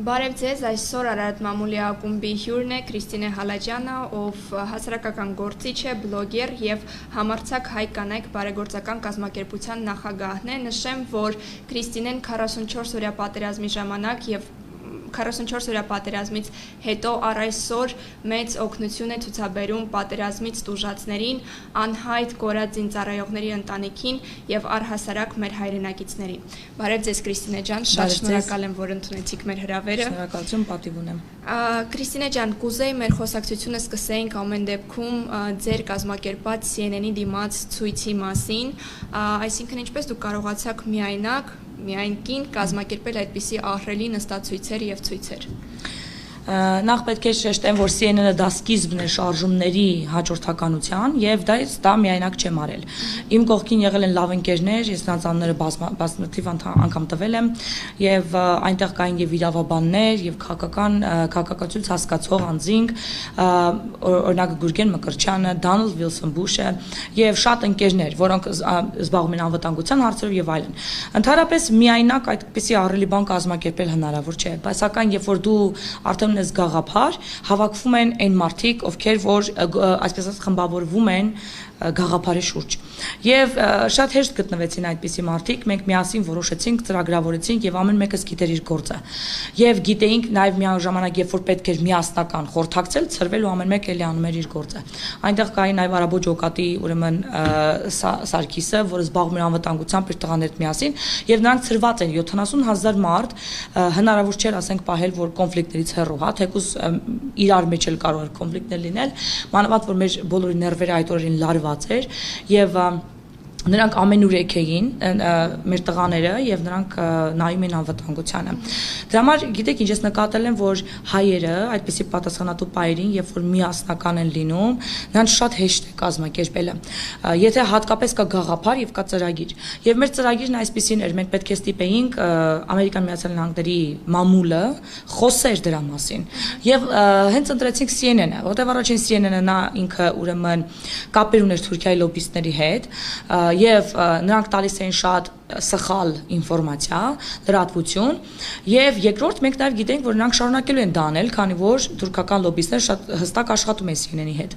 Բարև ձեզ, այսօր Արարատ մամուլի ակումբի հյուրն է Քրիստինե Հալաջյանը, ով հասարակական գործիչ է, բլոգեր եւ համարձակ հայ կանայք բարեգործական կազմակերպության նախագահն է։ Նշեմ, որ Քրիստինեն 44 օրյա պատերազմի ժամանակ եւ 44 օրյա պատերազմից հետո առ այսօր մեծ օգնություն է ցուցաբերում պատերազմից տուժածներին, անհայտ կորած զինծառայողների ընտանիքին եւ առհասարակ մեր հայրենակիցներին։ Բարև ձեզ Քրիստինե ջան, շատ շնորհակալ եմ, որ ընդունեցիք մեր հրավերը։ Շնորհակալություն, պատիվ ունեմ։ Քրիստինե ջան, կուզեի մեր խոսակցությունը սկսենք ամեն դեպքում ձեր կազմակերպած CNN-ի դիմաց ցույցի մասին, այսինքն ինչպես դուք կարողացաք միայն կին կազմակերպել այդպիսի ահռելի նստացույցեր եւ ցույցեր։ Նախ պետք է շեշտեմ, որ CNN-ը դա սկիզբն է շարժումների հաջորդականության եւ դա միայնակ չեմ արել։ Իմ կողքին եղել են լավ ընկերներ, ես նրանց անունները բազմաթիվ անգամ տվել եմ եւ այնտեղ կային եւ իրավաբաններ եւ քաղաքացիություն հասկացող անձինք, օրինակ Գուրգեն Մկրտչյանը, Դոնալդ Վիլսոն Բուշը եւ շատ ընկերներ, որոնք զբաղվում են անվտանգության հարցերով եւ այլն։ Ընդհանրապես միայնակ այդպիսի ահռելի բան կազմակերպել հնարավոր չէ, բայց սակայն երբ որ դու արդեն ես գաղափար, հավաքվում են այն մարդիկ, ովքեր որ այսպես ասած խմբավորվում են գաղափարի շուրջ։ Եվ շատ հեշտ գտնվեցին այդպիսի մարդիկ, մենք միասին որոշեցինք, ծրագրավորեցինք եւ ամեն մեկս գիտեր իր գործը։ Եվ գիտեինք նաեւ միաժամանակ, երբ որ պետք էր միասնական խորհրդակցել, ծրվել ու ամեն մեկ էլի անում էր իր գործը։ Այնտեղ կային նաեւ Արաբո ջոկատի ուրեմն Սարգիսը, որը զբաղվում էր անվտանգությամբ իր տղաներիդ միասին, եւ նրանք ծրված են 70,000 մարդ, հնարավոր չէր ասենք պահել, որ կոնֆլիկտներից հեռու, հա, թեկուզ իրար մեջ էլ կարող էր կոնֆլիկտներ լինել, մանավանդ որ մեր բոլորի ներվերը այդ օրերին լարված էր եւ նրանք ամենուրեք էին մեր տղաները եւ նրանք նայում էին անվտանգությանը։ Դրա համար գիտեք ինչ ես նկատել եմ, որ հայերը այդպիսի պատասխանատու պայերին, երբ որ միասնական են լինում, նրանց շատ հեշտ է կազմակերպելը։ Եթե հատկապես կա գաղափար եւ կա ծրագիր։ Եվ մեր ծրագիրն այսպեսին էր, մենք պետք է ստիպեինք Ամերիկան Միացյալ Նահանգների մամուլը խոսեր դրա մասին։ Եվ հենց ընտրեցինք CNN-ը, որտեղ առաջին CNN-ը նա ինքը ուրեմն կապեր ուներ Թուրքիայի լոբիստների հետ եւ նրանք տալիս էին շատ սխալ ինֆորմացիա, լրատվություն եւ երկրորդ մենք նաեւ գիտենք, որ նրանք շարունակելու են դա անել, քանի որ թուրքական լոբիստները շատ հստակ աշխատում են CNN-ի հետ։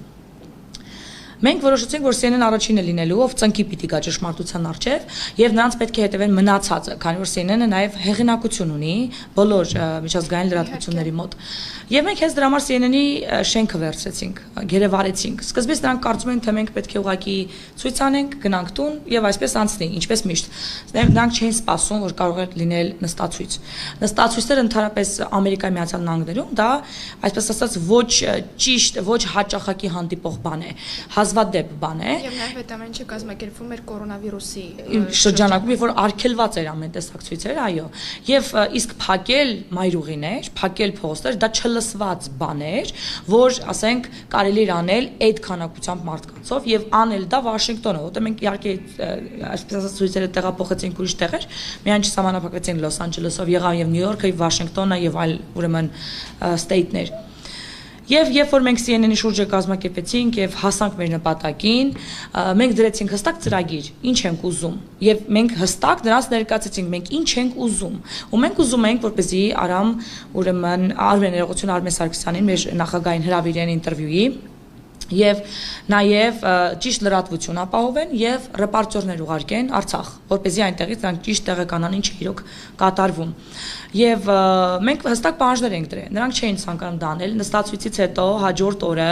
Մենք որոշեցինք, որ CNN-ն առաջինը լինելու, ով ծնկի պիտի գա ճշմարտության առջև եւ նրանց պետք է հետևեն մնացածը, քանի որ CNN-ը նաեւ հեղինակություն ունի բոլոր միջազգային լրատվությունների մոտ։ Եվ մենք հենց դրա համար CNN-ի շենքը վերցրեցինք, գերեվարեցինք։ Սկզբից նրանք կարծում են, թե մենք պետք է ուղղակի ցույց անենք, գնանք տուն եւ այսպես անցնի, ինչպես միշտ։ Նրանք չէին սպասում, որ կարող է լինել նստացույց։ Նստացույցները ընդհանրապես Ամերիկայի Միացյալ Նահանգներում դա այսպես ասած ոչ ճիշտ, ոչ հաճախակի հանդիպող բան է, հազվադեպ բան է։ Եվ նաեւ այդ ամենը կազմակերպվում էր կորոնավիրուսի շրջանակում, երբ որ արգելված էր ամեն տեսակ ցույցեր, այո։ Եվ իսկ փակել մայրուղիներ, փակել փողոցներ, դա լսված բաներ, որ ասենք կարելի էր անել այդ քանակությամբ մարդկանցով եւ անել դա Վաշինգտոնը, որտեղ մենք իհարկե այսպես ասած ցույցերը տեղափոխեցինք ուրիշ տեղեր, միայն չսահմանափակվեցին Լոս Անջելեսով, եղավ եւ Նյու Յորքը, եւ Վաշինգտոնը եւ այլ ուրեմն ստեյթներ։ Եվ երբ որ մենք CNN-ի շուրջը կազմակերպեցինք եւ հասանք մեր նպատակին, մենք դրեցինք հստակ ծրագիր, ինչ ենք ուզում, եւ մենք հստակ նրանց ներկայացրեցինք, մենք ինչ ենք ուզում, ու մենք ուզում ենք, որպեսզի Արամ ուրեմն ներողություն Արմեն Սարգսյանին մեր նախագահային հրավիրեն ինտերվյուի եւ նաեւ ճիշտ լրատվություն ապահովեն եւ ռեպորտերներ ուղարկեն Արցախ, որպեսզի այնտեղից նրանք ճիշտ տեղեկանան ինչ իրոք կատարվում։ Եվ մենք հստակ պահանջներ ենք դրել։ Նրանք չէին ցանկանում դա անել։ Նստացույցից հետո հաջորդ օրը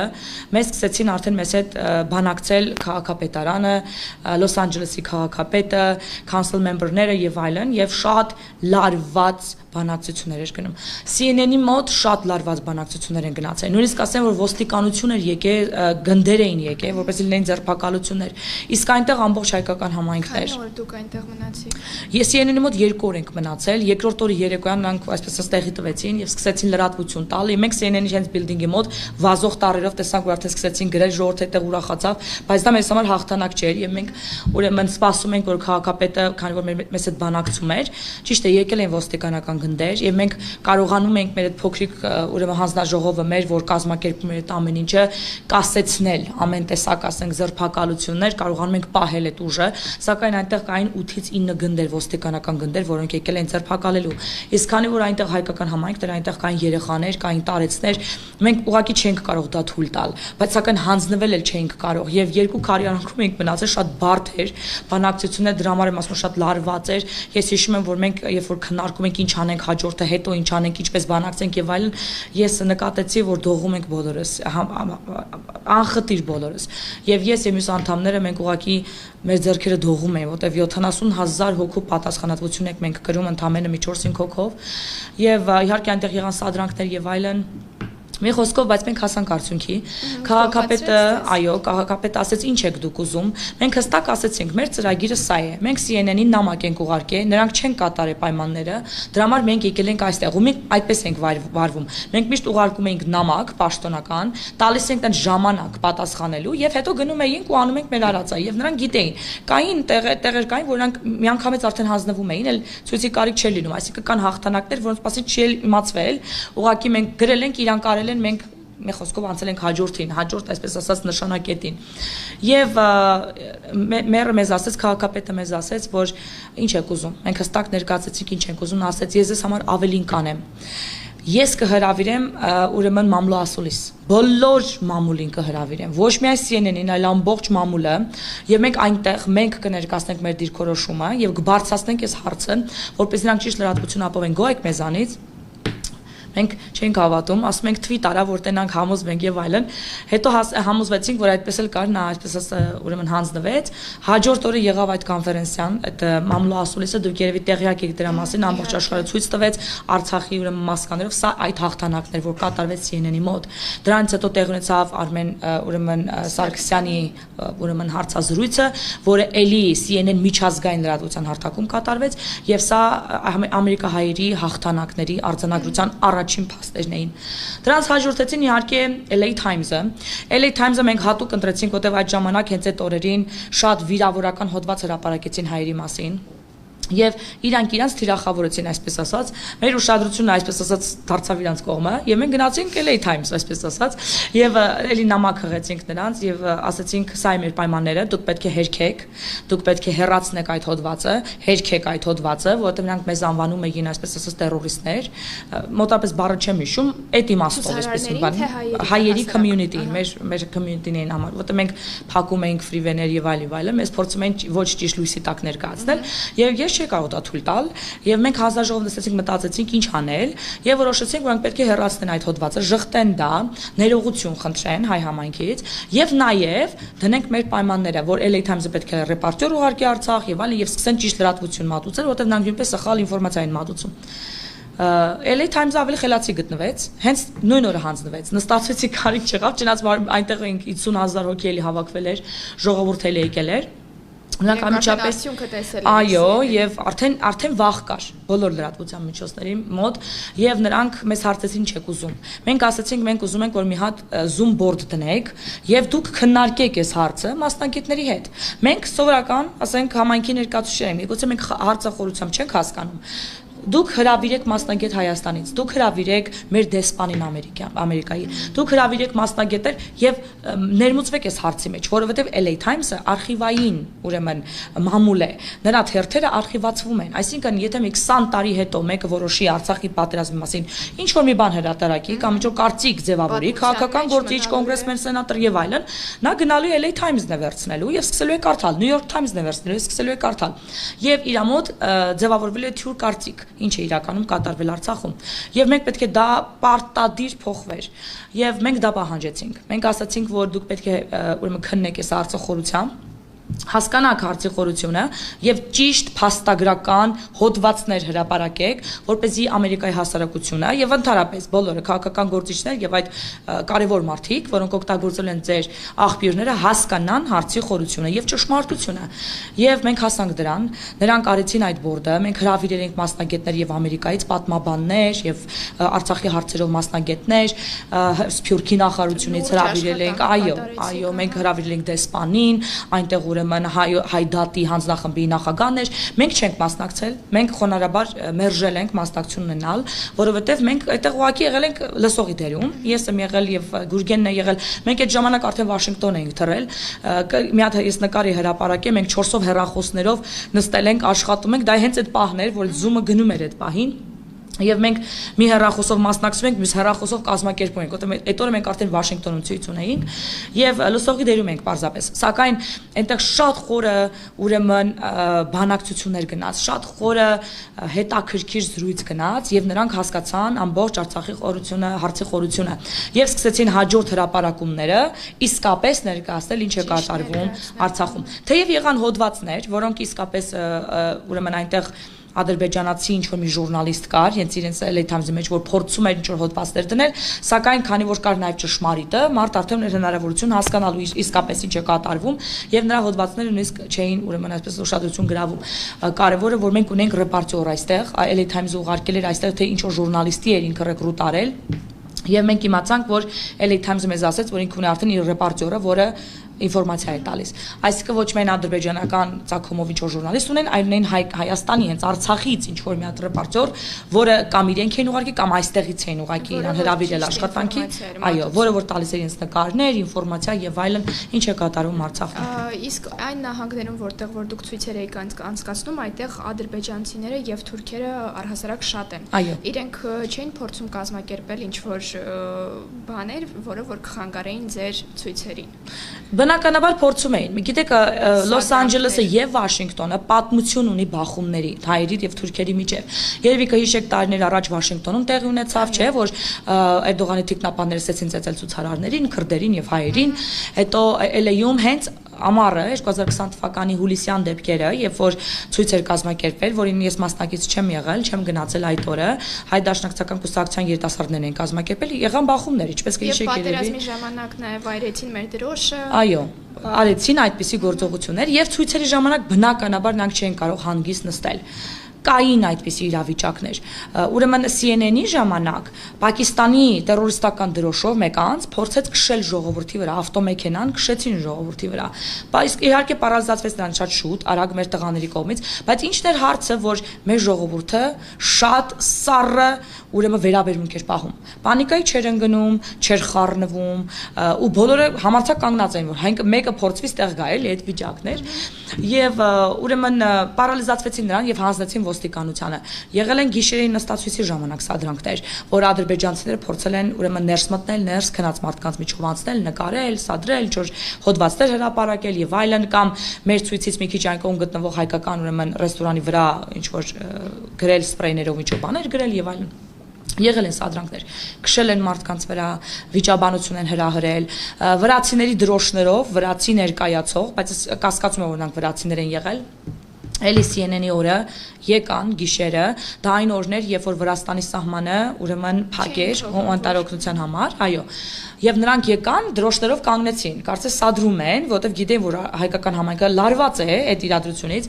մեզ սկսեցին արդեն մեզ հետ բանակցել քաղաքապետարանը, Լոս Անջելեսի քաղաքապետը, council member-ները եւ այլն, եւ շատ լարված բանակցություններ էր գնում։ CNN-ի մոտ շատ լարված բանակցություններ են գնացել։ Նույնիսկ ասեմ, որ ոստիկանություն էր եկել, գնդեր էին եկել, որպեսզի լինեն ձերբակալություններ։ Իսկ այնտեղ ամբողջ հայկական համայնքներ։ Քանի օր դուք այնտեղ մնացիք։ Ես CNN-ի մոտ 2 օր ենք մնացել, երկրորդ օրը երեկոյան նրանք այսպես ստեղի տվեցին եւ սկսեցին լրատվություն տալ։ Մենք CNN-ի հենց բիլդինգի մոտ վազող տարերով տեսանք, որ արդեն սկսեցին գրել, ժողովուրդը այդտեղ ուրախացավ, բայց դա մեզ համար հաղթանակ չէր եւ մենք ուրեմն սպասում ենք, որ քաղաքապետը, քանի որ մեզ հետ բանակցում էր, ճիշտ է, եկել են ոստիկանական գնդեր եւ մենք կարողանում ենք մեր այդ փոքրիկ ուրեմն հանձնաժողովը մեր, որ կազմակերպում էր այդ ամեն ինչը, կասել պասեցնել ամեն տեսակ, ասենք, ձերբակալություններ, կարողանում ենք պահել այդ ուժը, սակայն այնտեղ կային 8-ից 9 գնդեր, ոստիկանական գնդեր, որոնք եկել են ձերբակալելու։ Իսկ քանի որ այնտեղ հայկական համայնքներ, այնտեղ կային երեխաներ, կային տարեցներ, մենք ուղղակի չենք կարող դա թույլ տալ, բայց սակայն հանձնվել էլ չէինք կարող եւ երկու քարերանքում ենք մնացել, շատ բարդ էր, բանակցությունները դրա համար եմ ասում շատ լարված էր։ Ես հիշում եմ, որ մենք երբ որ քննարկում ենք ինչ անենք հաջորդը, հետո ինչ անենք, ինչպես բանակցենք եւ այլն, ես նկատեցի, որ դողում ենք բոլորս, անխտիր բոլորս։ Եվ ես եւ մյուս անդամները մենք ուղղակի մեր ձեռքերը դողում էին, որտեվ 70,000 հոգու պատասխանատվություն ենք մենք կրում ընդամենը մի 4-5 հոգով եւ իհարկե այնտեղ եղան սադրանքներ եւ այլն։ Մի խոսքով, բայց մենք հասանք արդյունքի։ Քաղաքապետը, այո, քաղաքապետը ասեց, ինչ եք դուք ուզում։ Մենք հստակ ասեցինք, մեր ծրագիրը սա է։ Մենք CNN-ին նամակ ենք ուղարկել, նրանք չեն կատարել պայմանները, դրա համար մենք եկել ենք այստեղ ու մենք այդպես ենք վարվում։ Մենք միշտ ուղարկում էինք նամակ պաշտոնական, տալիս ենք այն ժամանակ պատասխանելու եւ հետո գնում էինք ու անում ենք մեր արածը եւ նրանք գիտեին։ Կային տեղեր կային, որ նրանք միանգամից արդեն հանձնվում էին, էլ ցույցի կարիք չէր լինում, այսինքն կան հաղթանակներ, որոնց մասին չի իմացվել, ուղղակի մենք գրել ենք իրան կարել մենք մի խոսքով անցել ենք հաջորդին, հաջորդ այսպես ասած նշանակետին։ Եվ մերը մեզ ասեց, քաղաքապետը մեզ ասեց, որ ինչ եք ուզում։ Մենք հստակ ներկայացրեցինք ինչ ենք ուզում, ասեց, ես ամառ ավելին կանեմ։ Ես կհրավիրեմ ուրեմն մամլո ասուլիս։ Բոլոր մամուլին կհրավիրեմ, ոչ միայն CNN-ին, այլ ամբողջ մամուլը, եւ մենք այնտեղ մենք կներկայացնենք մեր դիրքորոշումը եւ կբարձրացնենք այս հարցը, որպես նրանք ճիշտ լրատվություն ապահովեն, գոհ եք մեզանից։ Մենք չենք հավատում, ասում ենք թվիտ արա, որ տենանք համոզվենք եւ այլն։ Հետո համոզվեցինք, որ այդպես էլ կար, նա այսպես ուրեմն հանձնվեց։ Հաջորդ օրը եղավ այդ կոնֆերենցիան, այդ մամլո ասուլիսը, դուք երևի տեղյակ եք դրա մասին, ամբողջ աշխարհը ցույց տվեց Արցախի ուրեմն մասկաներով, սա այդ հաղթանակն էր, որ կատարվեց CNN-ի մոտ։ Դրանից հետո տեղ ունեցավ Արմեն ուրեմն Սարգսյանի ուրեմն հարցազրույցը, որը էլի CNN միջազգային լրատվության հարթակում կատարվեց, եւ սա ամերիկահայերի հաղթանակների արձանագրության առաջին փաստերն էին։ Դրանց հաջորդեցին իհարկե LA Times-ը։ LA Times-ը մենք հատուկ ընտրեցինք, որտեղ այդ ժամանակ հենց այդ օրերին շատ վիրավորական հոդված հրապարակեցին հայերի մասին։ Եվ իրանք իրանց թիրախավորեցին, այսպես ասած, մեր ուշադրությունը այսպես ասած դարձավ իրանց կողմը, եւ մենք գնացինք LA Times, այսպես ասած, եւ էլի նամակ հղեցինք նրանց եւ ասացինք, սա է մեր պայմանները, դուք պետք է հերքեք, դուք պետք է հեռացնեք այդ հոդվածը, հերքեք այդ հոդվածը, որովհետեւ նրանք մեզ անվանում էին, այսպես ասած, terroristներ, մոտապես բառը չեմ հիշում, այդ իմաստով այսպես մի բան, հայերի community-ին, մեր community-ին էին համար, որովհետեւ մենք փակում էինք ֆրիվեներ եւ այլն, մեզ փորձում էին ոչ ճիշտ լույսի տակ ներկայացնել, եւ ես չի կարող դա թույլ տալ եւ մենք հանձնաժողով նստեցինք մտածեցինք ինչ անել եւ որոշեցինք որ մենք պետք է հեռացնեն այդ հոդվածը ժխտեն դա ներողություն խնդրեն հայ համայնքից եւ նաեւ դնենք մեր պայմանները որ LA Times-ը պետք է ռեպորտեր ուղարկի Արցախ եւ այլն եւ սկսեն ճիշտ լրատվություն մատուցել որովհետեւ նրանք նույնպես սխալ ինֆորմացիա են մատուցում LA Times-ը ավելի խելացի գտնվեց, հենց նույն օրը հանձնվեց, նստացվեցի կարիք չեղավ, չնայած այնտեղ 50,000 հոգի էլի հավաքվել էր, ժողովուրդ էլի եկել էր Նրանք անմիջապես այո, եւ արդեն վախ կար բոլոր լրատվության միջոցների մոտ եւ նրանք մեզ հարցեցին չեք ուզում։ Մենք ասացինք մենք ուզում ենք որ մի հատ Zoom board դնեք եւ դուք քննարկեք այս հարցը մասնագետների հետ։ Մենք սովորական, ասենք, համայնքի ներկայացուցիչներ ենք, միգուցե մենք հարցախորությամբ չենք հասկանում։ Դուք հրավիրեք մասնագետ Հայաստանից, դուք հրավիրեք մեր դեսպանին Ամերիկայի, դուք հրավիրեք մասնագետեր եւ ներմուծվեք այս հարցի մեջ, որովհետեւ LA Times-ը արխիվային, ուրեմն մամուլ է, նրա թերթերը արխիվացվում են, այսինքն եթե մի 20 տարի հետո մեկը որոշի Արցախի պատերազմի մասին, ինչ որ մի բան հրատարակի կամ ինչ որ կարծիք ձևավորի, քաղաքական գործիչ, կոնգրեսմեն, սենատոր եւ այլն, նա գնալու է LA Times-ն է վերցնելու եւ սկսելու է կարդալ, New York Times-ն է վերցնելու, սկսելու է կարդալ եւ իր մոտ ձևավորվելու է թյուր կարծիք ինչ է իրականում կատարվել Արցախում եւ մենք պետք է դա պարտադիր փոխվեր եւ մենք դա պահանջեցինք մենք ասացինք որ դուք պետք է ուրեմն քննեք այս արցախորությամբ հասկանաք հարցի խորությունը եւ ճիշտ փաստագրական հոդվածներ հրապարակեք, որպեսզի Ամերիկայի հասարակությունը եւ ընդհանրապես բոլորը քաղաքական գործիչներ եւ այդ կարեւոր մարդիկ, որոնք օգտագործել են ձեր աղբյուրները, հասկանան հարցի խորությունը եւ ճշմարտությունը։ Եւ մենք հասանք դրան, նրանք արեցին այդ բորդը, մենք հրավիրել ենք մասնագետներ եւ Ամերիկայից պատմաբաններ եւ Արցախի հարցերով մասնագետներ, Սփյուռքի նախարարությունից հրավիրել ենք, այո, մենք հրավիրել ենք դեսպանին, այնտեղ ուրեմն հայդատի հանձնախմբի նախագահն էր, մենք չենք մասնակցել, մենք խոնարհաբար մերժել ենք մասնակցություն ունենալ, որովհետև մենք այդտեղ ուղղակի եղել ենք լսողի դերում, ես եմ եղել եւ Գուրգենն է եղել, մենք այդ ժամանակ արդեն Վաշինգտոն էինք թռել, մի հատ ես նկարի հրապարակեմ, մենք 4-ով հեռախոսներով նստել ենք, աշխատում ենք, դա հենց այդ պահն էր, որ Zoom-ը գնում էր այդ պահին Եվ մենք մի հեռախոսով մասնակցում ենք, մյուս հեռախոսով կազմակերպում ենք, որտեղ այդ օրը մենք արդեն Վաշինգտոնում ցույց ունեինք եւ լսողի դերում ենք պարզապես։ Սակայն այնտեղ շատ խորը ուրեմն բանակցություններ գնաց, շատ խորը հետաքրքիր զրույց գնաց եւ նրանք հասկացան ամբողջ Արցախի խորությունը, հարցի խորությունը եւ սկսեցին հաջորդ հրապարակումները իսկապես ներկայացնել ինչ է կատարվում Արցախում։ Թեև եղան հոդվածներ, որոնք իսկապես ուրեմն այնտեղ ադրբեջանացի ինչ-որ մի ժուրնալիստ կար, հենց իրենց LA Times-ի մեջ, որ փորձում էր ինչ-որ հոդվածներ դնել, սակայն քանի որ կար նաև ճշմարիտը, մարդ արդեն ուներ հնարավորություն հասկանալու իսկապես ինչ է կատարվում, եւ նրա հոդվածները նույնիսկ չէին ուրեմն այսպես ուշադրություն գրավում։ Կարևորը որ մենք ունենք ռեպորտյոր այստեղ, LA Times-ը ուղարկել էր այստեղ թե ինչ-որ ժուրնալիստի էր ինքը ռեկրուտ արել, եւ մենք իմացանք, որ LA Times-ը մեզ ասաց, որ ինքը ունի արդեն իր ռեպորտյորը, որը ինֆորմացիա է տալիս։ Այսինքն ոչ միայն ադրբեջանական ցակումով ինչ-որ ժուրնալիստ ունեն, այլ ունեն Հայաստանի հենց Արցախից ինչ-որ մի հատ ռեպորտյոր, որը կամ իրենք էին ուղարկի, կամ այստեղից էին ուղարկի իրան հրավիրել աշխատանքի, այո, որը որ տալիս է իրենց նկարներ, ինֆորմացիա եւ այլն, ինչ է կատարվում Արցախում։ Իսկ այն նահանգներում, որտեղ որ դուք ցույցեր եք անցկացնում, այդտեղ ադրբեջանցիները եւ թուրքերը առհասարակ շատ են։ Իրենք չէին փորձում կազմակերպել ինչ-որ բաներ, որը որ կխանգարեին ձեր ցույցերին։ Բնականաբար փորձում էին։ Գիտեք, Լոս Անջելեսը եւ Վաշինգտոնը պատմություն ունի բախումների, հայերի եւ թուրքերի միջեւ։ Երևի կհիշեք տարիներ առաջ Վաշինգտոնում տեղի ունեցավ, չէ, որ Էրդողանի թիկնապանները սկսեցին ծեծել ցուցարարներին, քրդերին եւ հայերին, հետո LA-ում հենց ամառը 2020 թվականի հուլիսյան դեպքերը, երբ որ ցույց էր կազմակերպվել, որին ես մասնակից չեմ եղել, չեմ գնացել այդ օրը, հայ դաշնակցական կուսակցության երիտասարդներն են կազմակերպել, եղան բախումներ, ինչպես կհիշեք երևի։ Եվ պատերազմի ժամանակ նաև այրեցին մեր դրոշը։ Այո, արեցին այդպիսի գործողություններ եւ ցույցերի ժամանակ բնականաբար նրանք չէին կարող հանգիստ նստել։ Կային այդպիսի իրավիճակներ։ Ուրեմն CNN-ի ժամանակ Պակիստանի terroristական դրոշով մեկ անց փորձեց քշել ժողովրդի վրա, ավտոմեքենան քշեցին ժողովրդի վրա։ Բայց իհարկե պարազդացվեց նրան շատ շուտ, արագ մեր տղաների կողմից, բայց ինչն էր հարցը, որ մեր ժողովուրդը շատ սառը ուրեմն վերաբերմունք էր պահում։ Պանիկայի չէր ընկնում, չէր խառնվում, ու բոլորը համարձակ կանգնած էին, որ մեկը փորձվի ստեղ գա, էլի այդ վիճակներ։ Եվ ուրեմն պարալիզացվեցին նրան եւ հանձնեցին ոստիկանությանը։ Եղել են գիշերային նստացույցի ժամանակ սա դրանքներ, որ ադրբեջանցիները փորձել են ուրեմն ներս մտնել, ներս քնած մարդկանց միջով անցնել, նկարել, սադրել, ինչ-որ հոդվածներ հրապարակել եւ այլն, կամ մեր ցույցից մի քիչ այն կողմ գտնվող հայկական ուրեմն ռեստորանի վրա ինչ-որ գրել սպրեյներով ինչ-որ բաներ գրել եւ այլն։ Եղել են սադրանքներ, քշել են մարդկանց վրա, վիճաբանություն են հրահրել, վրացիների դրոշներով, վրացի ներկայացող, բայց կասկածում եմ, որ նրանք վրացիներ են եղել։ Էլի CNN-ի օրը եկան գիշերը, դա այն օրներ, երբ որ Վրաստանի սահմանը ուրեմն փակեր հումանիտար համար, այո։ Եվ նրանք եկան, դրոշներով կանգնեցին, կարծես սադրում են, որովհետև գիտեն, որ հայկական համայնքը լարված է այդ իրադրությունից,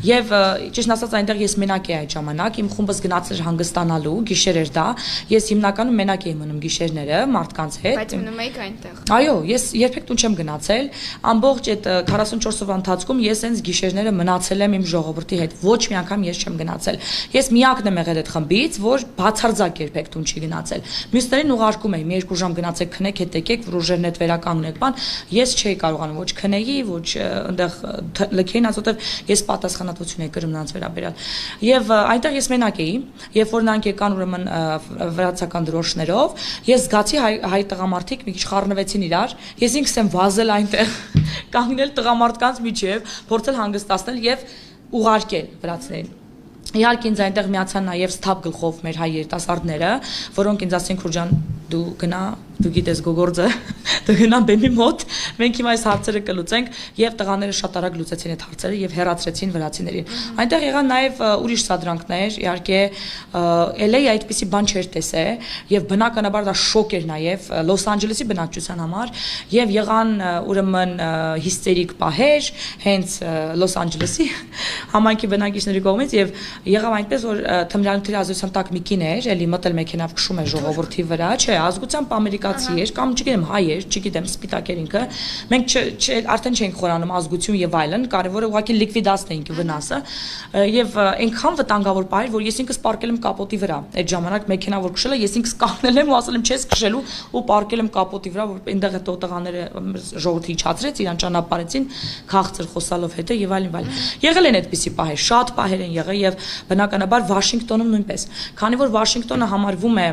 եւ ճիշտ ասած այնտեղ ես մենակ էի այդ ժամանակ, իմ խումբս գնացել էր հանգստանալու, գիշեր էր դա, ես հիմնականում մենակ էի մնում գիշերները մարդկանց հետ։ Բայց մնում եք այնտեղ։ Այո, ես երբեք տուն չեմ գնացել, ամբողջ այդ 44 օրվա ընթացքում ես հենց գիշերները մնացել եմ իմ ժողովրդի հետ, ոչ մի անգամ ես չեմ գնացել։ Ես միակն եմ եղել այդ խմբից, որ բացարձակ երբեք տուն չի գնացել։ Մյուսներին ուղարկում էի, մի 2 ժամ գնացեք քնեք, հետ եկեք, ռուժերն հետ վերականգնեք, բան, ես չէի կարողանում ոչ քնեի, ոչ այնտեղ լքեին, ասոտև ես պատասխանատվություն եի կրում նրանց վերաբերյալ։ Եվ այնտեղ ես մենակ էի, երբ որ նրանք եկան ուրեմն վրացական դրոշներով, ես զգացի հայ տղամարդիկ մի քիչ խառնվեցին իրար, ես ինքս եմ վազել այնտեղ, կանգնել տղամարդկանց միջև, փորձել հանգստացնել եւ ուղարկել վրացիներին։ Իհարկե ինձ այնտեղ միացան նաև սթափ գլխով մեր հայ երիտասարդները, որոնք ինձ ասին Քուրջան, դու գնա, դու գիտես գոգորձը, դու գնա բեմի մոտ, մենք հիմա այս հարցերը կլուծենք, եւ տղաները շատ արագ լուծեցին այդ հարցերը եւ հեռացրեցին վրացիներին։ Այնտեղ եղան նաև ուրիշ սադրանքներ, իհարկե LA այդպիսի բան չէր տեսել եւ բնականաբար դա շոկ էր նաև Լոս Անջելեսի բնակչության համար եւ եղան ուրեմն հիստերիկ պահեր հենց Լոս Անջելեսի համայնքի բնակիչների կողմից եւ եղավ այնպես որ թմրանյութերի ազդեցության տակ մի կին էր, էլի մտել մեքենավ քշում էր ժողովրդի վրա, չէ, ազգությամբ ամերիկացի էր կամ չգիտեմ հայ էր, չգիտեմ, սպիտակեր ինքը։ Մենք արդեն չենք խորանում ազգություն եւ այլն, կարևորը ուղղակի լիկվիդացնեինք վնասը եւ այնքան վտանգավոր պահ էր, որ ես ինքս պարկել եմ կապոտի վրա։ Այդ ժամանակ մեքենա որ քշել է, ես ինքս կանգնել եմ ու ասել եմ չես քշելու ու պարկել եմ կապոտի վրա, որ այնտեղ հետո տղաները ժողովրդի իջացրեց, իրան ճանապարհեցին քաղցր խոսալով հետը եւ այլն։ Եղել են այդպիսի պահեր, շատ պահեր են եղել եւ բնականաբար Վաշինգտոնում նույնպես։ Քանի որ Վաշինգտոնը համարվում է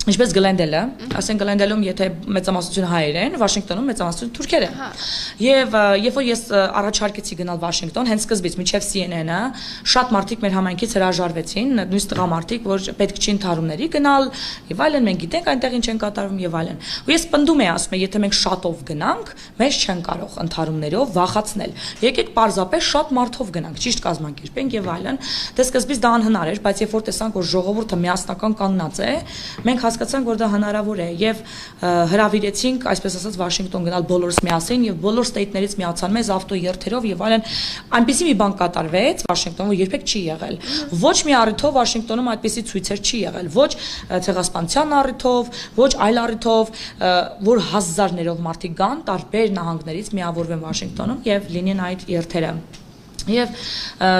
ինչպես Գլենդելը, ասենք Գլենդելում եթե մեծամասնությունը հայեր են, Վաշինգտոնում մեծամասնությունը թուրքեր են։ Եվ երբ որ ես առաջարկեցի գնալ Վաշինգտոն, հենց սկզբից մինչև CNN-ը, շատ մարդիկ մեր համայնքից հրաժարվեցին, նույնիսկ տղամարդիկ, որ պետք չի ընդհարումների գնալ, եւ այլն, մենք գիտենք այնտեղ ինչ են կատարվում եւ այլն։ Ու ես պնդում եմ, ասում եմ, եթե մենք շատով գնանք, մեզ չեն կարող ընդհարումներով վախացնել։ Եկեք պարզապես շատ մարդով գնանք, ճիշտ կազմակերպենք եւ այլն։ Դե սկզբից դա անհնար էր, բայց երբ որ տեսանք, որ ժողովուրդը միասնական կանգնած է, մենք հասկացանք, որ դա հնարավոր է եւ հրավիրեցինք, այսպես ասած, Վաշինգտոն գնալ բոլորս միասին եւ բոլոր ստեյթներից միացան մեզ ավտոերթերով եւ այլն։ Այնպեսի մի բան կատարվեց Վաշինգտոնում, որ երբեք չի եղել։ Ոչ մի առիթով Վաշինգտոնում այդպեսի ցույցեր չի եղել, ոչ ցեղասպանության առիթով, ոչ այլ առիթով, որ հազարներով մարդիկ գան տարբեր նահանգներից միավորվեն Վաշինգտոնում եւ լինեն այդ երթերը։ Եվ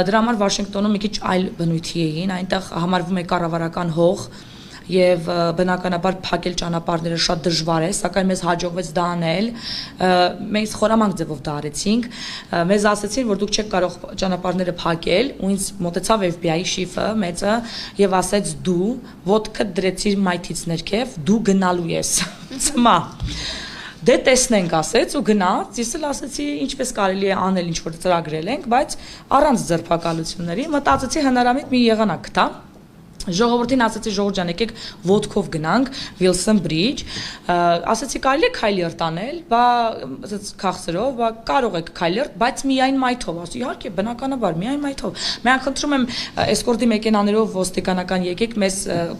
դրա համար Վաշինգտոնում մի քիչ այլ բնույթի էին, այնտեղ համարվում է կառավարական հող եւ բնականաբար փակել ճանապարհները շատ դժվար է, սակայն մեզ հաջողվեց դա անել։ Մենք խորամանկ ձևով դա արեցինք։ Մեզ ասացին, որ դուք չեք կարող ճանապարհները փակել, ու ինձ մոտեցավ FBI շիֆը մեծը եւ ասեց դու ոտքը դրեցիր մայթից ներքև, դու գնալու ես։ Ծմա։ Դե տեսնենք ասեց ու գնաց, ես էլ ասեցի ինչպես կարելի է անել ինչ որ ծրագրել ենք, բայց առանց ձերբակալությունների մտածեցի հնարամիտ մի եղանակ գտա։ Ժողովրդին ասացի ժողովուրդ ջան, եկեք ոտքով գնանք Wilson Bridge, ասացի կարելի է քայլերթ անել, բա ասած քաղցրով, բա կարող եք քայլերթ, բայց միայն մայթով, ասի իհարկե բնականաբար միայն մայթով։ Մենք խնդրում եմ էսկորտի մեքենաներով ոստիկանական եկեք մեզ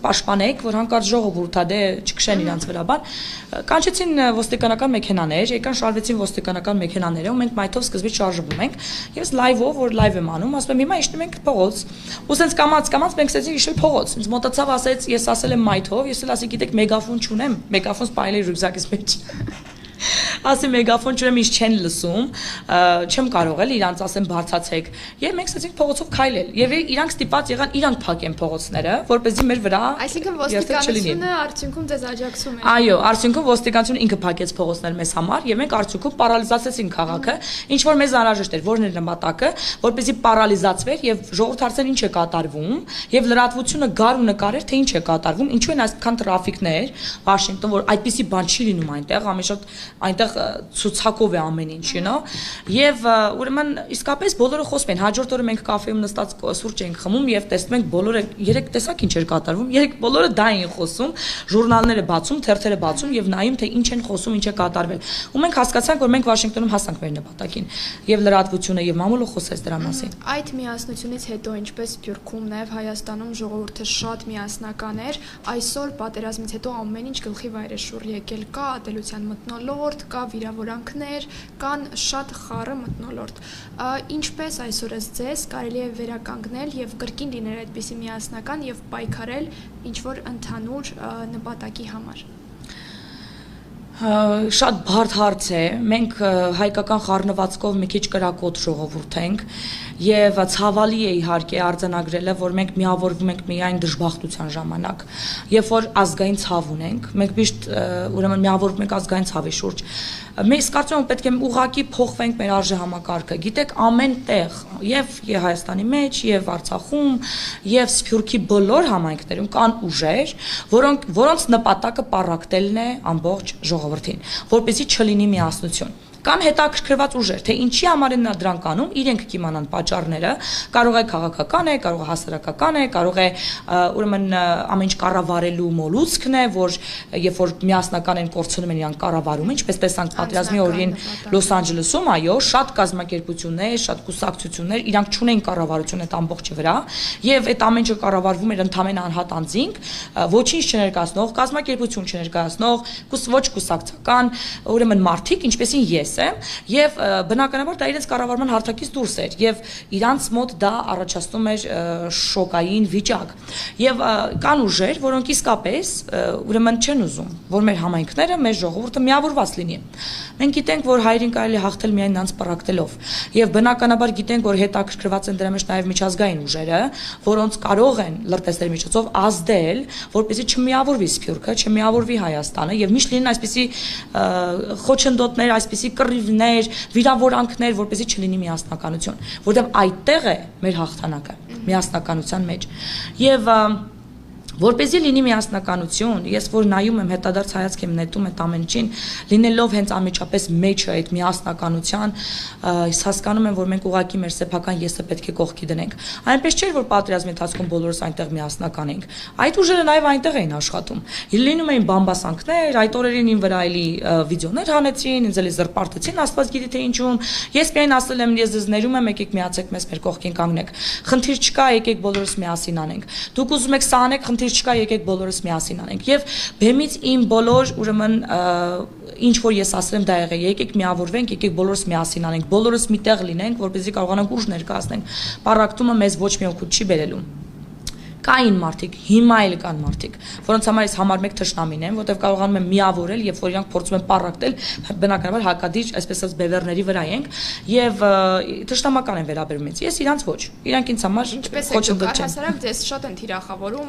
պաշտպանեք, որ հանկարծ ժողովուրդը դե չքշեն իրանց վրա բան։ Կանչեցին ոստիկանական մեքենաներ, եկան շարժվեցին ոստիկանական մեքենաները, ու մենք մայթով սկզբից շարժվում ենք։ Ես լայվով, որ լայվ եմ անում, ասում եմ հիմա իջնում ենք փողոց։ Ու սենց կամած մենք սկսեցինք իջնել փողոց։ Ինձ մոտացավ ասեց, ես ասել եմ մայթով, ես էլ ասի գիտեք մեգաֆոն չունեմ, մեգաֆոն սպայել էի ռյուկզակից մեջ։ Ասի մեգաֆոն չունեմ, ինձ չեն լսում, չեմ կարող էլ իրանց ասեմ բարձացեք։ Եվ մենք սկսեցինք փողոցով քայլել։ Եվ իրանք ստիպած եղան իրանք փակեն փողոցները, որպեսզի մեր վրա Այսինքն ոստիկանությունը արդյունքում ձեզ աջակցում է։ Այո, արդյունքում ոստիկանությունը ինքը փակեց փողոցները մեզ համար եւ մենք արդյունքում պարալիզացեցինք քաղաքը, ինչ որ մեզ անհրաժեշտ էր, որն էր նպատակը, որպեսզի պարալիզացվեր եւ ժողովուրդ հարցեր ինչ է կատարվում եւ լրատվությունը գար ու նկարեր թե ինչ է կատարվում, ինչու են այսքան տրաֆիկներ Վաշինգտոն, որ այդպիսի բան չի լինում այնտեղ, ամենաշատ այնտեղ ցուցակով է ամեն ինչ, եւ ուրեմն իսկապես բոլորը խոսում են։ Հաջորդ օրը մենք կաֆեում նստած սուրճ ենք խմում եւ տեսնում ենք բոլորը երեք տեսակ ինչ էր կատարվում, երեք բոլորը դա էին խոսում, ժուրնալները բացում, թերթերը բացում եւ նայում թե ինչ են խոսում, ինչ է կատարվել։ Ու մենք հասկացանք, որ մենք Վաշինգտոնում հասանք մեր նպատակին եւ լրատվությունը եւ մամուլը խոսեց դրա մասին։ Այդ միասնությունից հետո ինչպես Սփյուռքում նաեւ Հայաստանում ժողովուրդը շատ միասնական էր, այսօր պատերազմից հետո ամեն ինչ գլխի վայր է շուռ եկել, կա ատելության մթնոլորտ, կա վիրավորանքներ, կան շատ խառը մթնոլորտ։ Ինչպես այսօր ձեզ կարելի է վերականգնել եւ կրկին լինել այդպիսի միասնական եւ պայքարել ինչ որ ընդհանուր նպատակի համար։ Շատ բարդ հարց է, մենք հայկական խառնվածքով մի քիչ կրակոտ ժողովուրդ ենք եւ ցավալի է իհարկե արձանագրելը, որ մենք միավորվում ենք միայն դժբախտության ժամանակ, երբ որ ազգային ցավ ունենք, մենք միշտ ուրեմն միավորվում ենք ազգային ցավի շուրջ։ Մենք կարծում եմ պետք է ուղղակի փոխվենք մեր արժեհամակարգը։ Գիտեք, ամեն տեղ, եւ Հայաստանի մեջ, եւ Արցախում, եւ Սփյուռքի բոլոր համայնքներում կան ուժեր, որոնց նպատակը պառակտելն է ամբողջ ժողովրդին, որպեսզի չլինի միասնություն։ Կան հետաքրքրված ուժեր, թե ինչի համար են դրանք անում, իրենք կիմանան պատճառները, կարող է քաղաքական է, կարող է հասարակական է, կարող է ուրեմն ամեն ինչ կառավարելու մոլուցքն է, որ երբ որ միասնական են կորցնում են իրանք կառավարումը, ինչպես տեսանք պատերազմի օրին Լոս Անջելեսում, այո, շատ կազմակերպություններ, շատ կուսակցություններ, իրանք չունեն կառավարություն այդ ամբողջի վրա, եւ այդ ամեն ինչը կառավարվում էր ընդհանրապես անհատ անձինք, ոչինչ չներկայացնող, կազմակերպություն չներկայացնող, ոչ կուսակցական, ուրեմն մարդիկ, ինչպեսին ես ասեմ, եւ բնականաբար դա իրենց կառավարման հարթակից դուրս էր եւ իրանց մոտ դա առաջացնում էր շոկային վիճակ։ Եվ կան ուժեր, որոնք իսկապես ուրեմն չեն ուզում, որ մեր համայնքները, մեր ժողովուրդը միավորված լինի։ Մենք գիտենք, որ հայերին կարելի հաղթել միայն նրանց պառակտելով, եւ բնականաբար գիտենք, որ հետաքրքրված են դրա մեջ նաեւ միջազգային ուժերը, որոնց կարող են լրտեսների միջոցով ազդել, որպեսզի չմիավորվի Սփյուռքը, չմիավորվի Հայաստանը եւ միշտ լինեն այսպիսի խոչընդոտներ, այսպիսի կռիվներ, վիրավորանքներ, որպեսզի չլինի միասնականություն, որտեղ այդտեղ է մեր հաղթանակը միասնականության մեջ։ Եվ որպեսզի լինի միասնականություն, ես որ նայում եմ հետադարձ հայացք եմ նետում այդ ամեն ինչին, լինելով հենց անմիջապես մեջը այդ միասնականության, ես հասկանում եմ, որ մենք ուղղակի մեր սեփական եսը պետք է կողքի դնենք։ Այնպես չէր, որ պատերազմի ընթացքում բոլորս այնտեղ միասնական ենք։ Այդ ուժերը նաև այնտեղ էին աշխատում։ Լինում էին բամբասանքներ, այդ օրերին ին վրա էլի վիդեոներ հանեցին, ինձ էլի զրպարտեցին, Աստված գիտի թե ինչու։ Ես միայն ասել եմ, ես ձեզ ներում եմ, եկեք միացեք մեզ մեր կողքին կանգնեք։ Խնդիր չկա, եկեք բոլորս միասին անենք։ Դուք ուզում եք սա անեք, խնդիր չկա, եկեք բոլորս միասին անենք։ Եվ բեմից իմ բոլոր ուրեմն ինչ որ ես ասել եմ դա եղել, եկեք միավորվենք, եկեք բոլորս միասին անենք, բոլորս միտեղ լինենք, որպեսզի կարողանանք ուժ ներկայացնենք։ Պառակտումը մեզ ոչ մի օգուտ չի բերելու։ Կային մարդիկ, հիմա էլ կան մարդիկ, որոնց համար ես համար մեկ թշնամին եմ, որտեղ կարողանում եմ միավորել, երբ որ իրանք փորձում են պառակտել, բնականաբար հակադիր, այսպես ասած բևեռների վրա ենք, եւ թշնամական են վերաբերում ինձ։ Ես իրանց ոչ, իրանք ինձ համար խոչընդոտ չեն։ Հասարակ ձեզ շատ են թիրախավորում,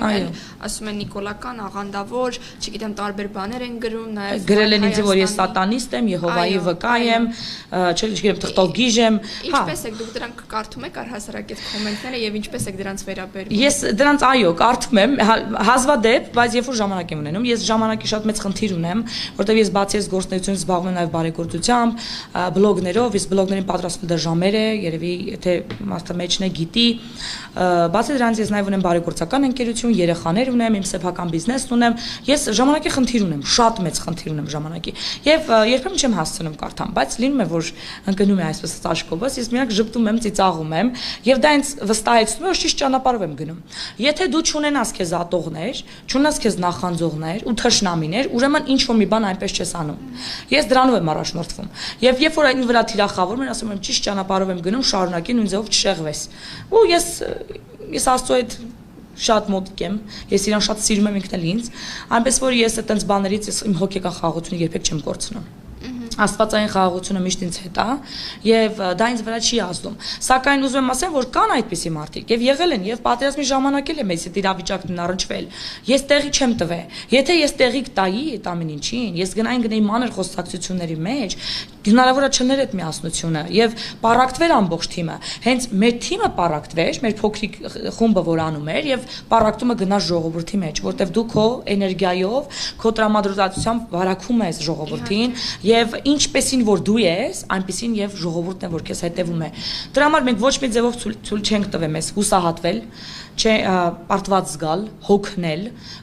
ասում են նիկոլական, աղանդավոր, չգիտեմ, տարբեր բաներ են գրում, նաեւ գրել են ինձ, որ ես սատանիստ եմ, Եհովայի վկա եմ, չգիտեմ, թղթովգիժ եմ։ Ինչպես եք դուք դրանք կարդում եք առհասարակ այդ կոմենտները եւ ինչպես եք դրանց վերաբերվում։ Ես դրանց այո, կարդում եմ, հազվադեպ, բայց երբ որ ժամանակ եմ ունենում, ես ժամանակի շատ մեծ խնդիր ունեմ, որտեղ ես բացի այս գործունեությունից զբաղվում եմ նաև բարեգործությամբ, բլոգներով, իսկ բլոգներին պատրաստվել դեռ ժամեր է, երևի թե մարդը մեջն է գիտի, բացի դրանից ես նաև ունեմ բարեգործական ընկերություն, երեխաներ ունեմ, իմ սեփական բիզնեսն ունեմ, ես ժամանակի խնդիր ունեմ, շատ մեծ խնդիր ունեմ ժամանակի, եւ երբեմն չեմ հասցնում կարդամ, բայց լինում է, որ ընկնում է այսպես աչքովս, ես միակ ժպտում եմ, ծիծաղում եմ, եւ դա ինձ վստահեցնում է, որ ճիշտ ճանապարհով եմ գնում։ Եթե դու չունենաս քեզ ատողներ, չունենաս քեզ նախանձողներ ու թշնամիներ, ուրեմն ինչ որ մի բան այնպես չես անում։ Ես դրանով եմ առաջնորդվում։ Եվ երբ որ այն վրա թիրախավորում են, ասում եմ ճիշտ ճանապարհով եմ գնում, շարունակի նույն ձևով չշեղվես։ Ու ես Աստծո հետ շատ մոտիկ եմ, ես իրան շատ սիրում եմ ինքն էլ ինձ, այնպես որ ես այդպես բաներից իմ հոգեկան խաղաղությունը երբեք չեմ կորցնում։ Աստվածային խաղաղությունը միշտ ինձ հետ է եւ դա ինձ վրա չի ազդում։ Սակայն ուզում եմ ասեմ, որ կան այդպիսի մարդիկ եւ եղել են եւ պատերազմի ժամանակ էլ եմ այս իրավիճակն առնչվել։ Ես տեղի չեմ տվել։ Եթե ես տեղի կտայի այդ ամեն ինչին, ես գնայի մանր խոսակցությունների մեջ, հնարավոր է չներ այդ միասնությունը եւ պառակտվեր ամբողջ թիմը։ Հենց մեր թիմը պառակտվեր, մեր փոքրիկ խումբը որ անում էր եւ պառակտումը գնաց ժողովրդի մեջ, որտեվ դու քո էներգիայով, քո տրամադրությամբ վարակում ես ժողովրդին եւ ինչպեսին որ դու ես, այնպեսին եւ ժողովուրդն է որ քեզ հետևում է։ Դրա համար մենք ոչ մի ձևով ցույց չենք տվել մեզ հուսահատվել, չէ պարտված զգալ, հոգնել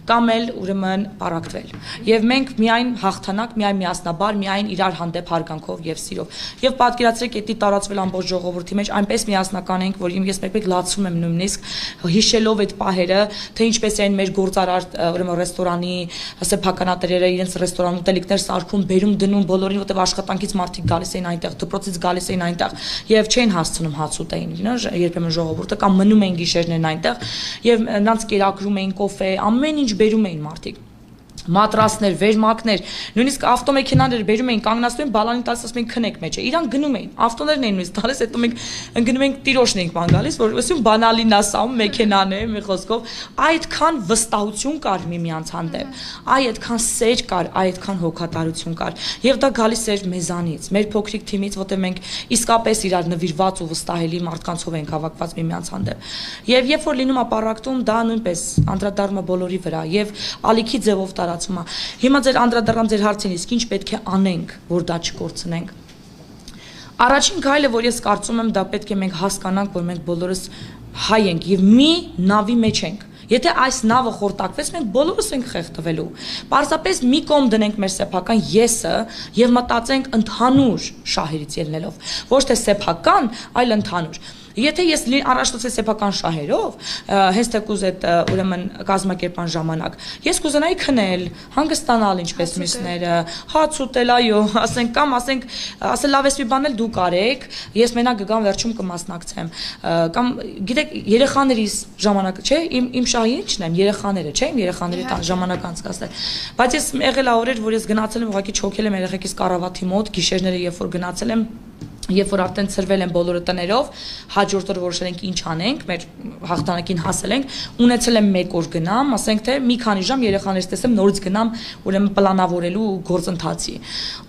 կամ էլ ուրեմն պառակտվել։ Եվ մենք միայն հաղթանակ, միայն միասնաբար, միայն իրար հանդեպ հարգանքով եւ սիրով։ Եվ պատկերացրեք, դա տարածվել ամբողջ ժողովրդի մեջ, այնպես միասնական ենք, որ ես մեկ լացում եմ նույնիսկ հիշելով այդ պահերը, թե ինչպես էին մեր գործարար ուրեմն ռեստորանի սեփականատերերը իրենց ռեստորան ուտելիքներ սարքում, բերում դնում բոլորին, որտեղ աշխատանքից մարդիկ գալիս էին այնտեղ, դպրոցից գալիս էին այնտեղ եւ չէին հասցնում հաց ուտեին, երբեմն ժողովուրդը կամ մնում էին գիշերներն այնտեղ եւ նրանց կերակրում էին կոֆե, ամեն ինչ բերում էին մարդիկ։ Մատրասներ, վերմակներ, նույնիսկ ավտոմեքենաներ բերում էին, կանգնացնում էին, բալանին տալիս, ասում էին քնեք մեջը։ Իրանք գնում էին, ավտոներն էին նույնիսկ տալիս, հետո մենք ընկնում ենք տիրոշն ենք ման գալիս, որ ասում բանալին ասում մեքենան է, մի խոսքով, այդքան վստահություն կար միմյանց հանդեպ, այդքան սեր կար, այդքան հոգատարություն կար, եւ դա գալիս էր մեզանից, մեր փոքրիկ թիմից, որտեղ մենք իսկապես իրար նվիրված ու վստահելի մարդկանցով ենք հավաքված միմյանց հանդեպ։ Եվ երբ որ լինում է պառակտում, դա նույնպես անդրադառնում է բոլորի վրա եւ ալիքի ձևով տարածվում է։ Հիմա ձեր անդրադառնամ ձեր հարցին, իսկ ինչ պետք է անենք, որ դա չկորցնենք։ Առաջին քայլը, որ ես կարծում եմ, դա պետք է մենք հասկանանք, որ մենք բոլորս հայ ենք եւ մի նավի մեջ ենք։ Եթե այս նավը խորտակվեց, մենք բոլորս ենք խեղդվելու։ Պարզապես մի կողմ դնենք մեր սեփական եսը եւ մտածենք ընդհանուր շահերից ելնելով, ոչ թե սեփական, այլ ընդհանուր։ Եթե ես առաջնորդվի սեփական շահերով, հենց թեկուզ այդ ուրեմն կազմակերպան ժամանակ, ես կուզենայի քնել, հանգստանալ ինչպես մյուսները, հաց ուտել, այո, ասենք կամ ասել լավ էս մի բան էլ դուք արեք, ես մենակ կգամ վերջում կմասնակցեմ, կամ գիտեք երեխաներիս ժամանակը, չէ, իմ շահի ինչն եմ, երեխաները, չէ, իմ երեխաների ժամանակ անցկացնել, բայց ես եղել ա օրեր, որ ես գնացել եմ ուղղակի չոքել եմ երեխեքիս կառավատի մոտ, գիշերները երբ որ գնացել եմ Երբ որ արդեն ծրվել են բոլորը տներով, հաջորդ օրը որոշել ենք ինչ անենք, մեր հաղթանակին հասել ենք, ունեցել եմ 1 օր գնամ, ասենք թե մի քանի ժամ երեխաներից տեսեմ նորից գնամ, ուրեմն պլանավորելու գործընթացի։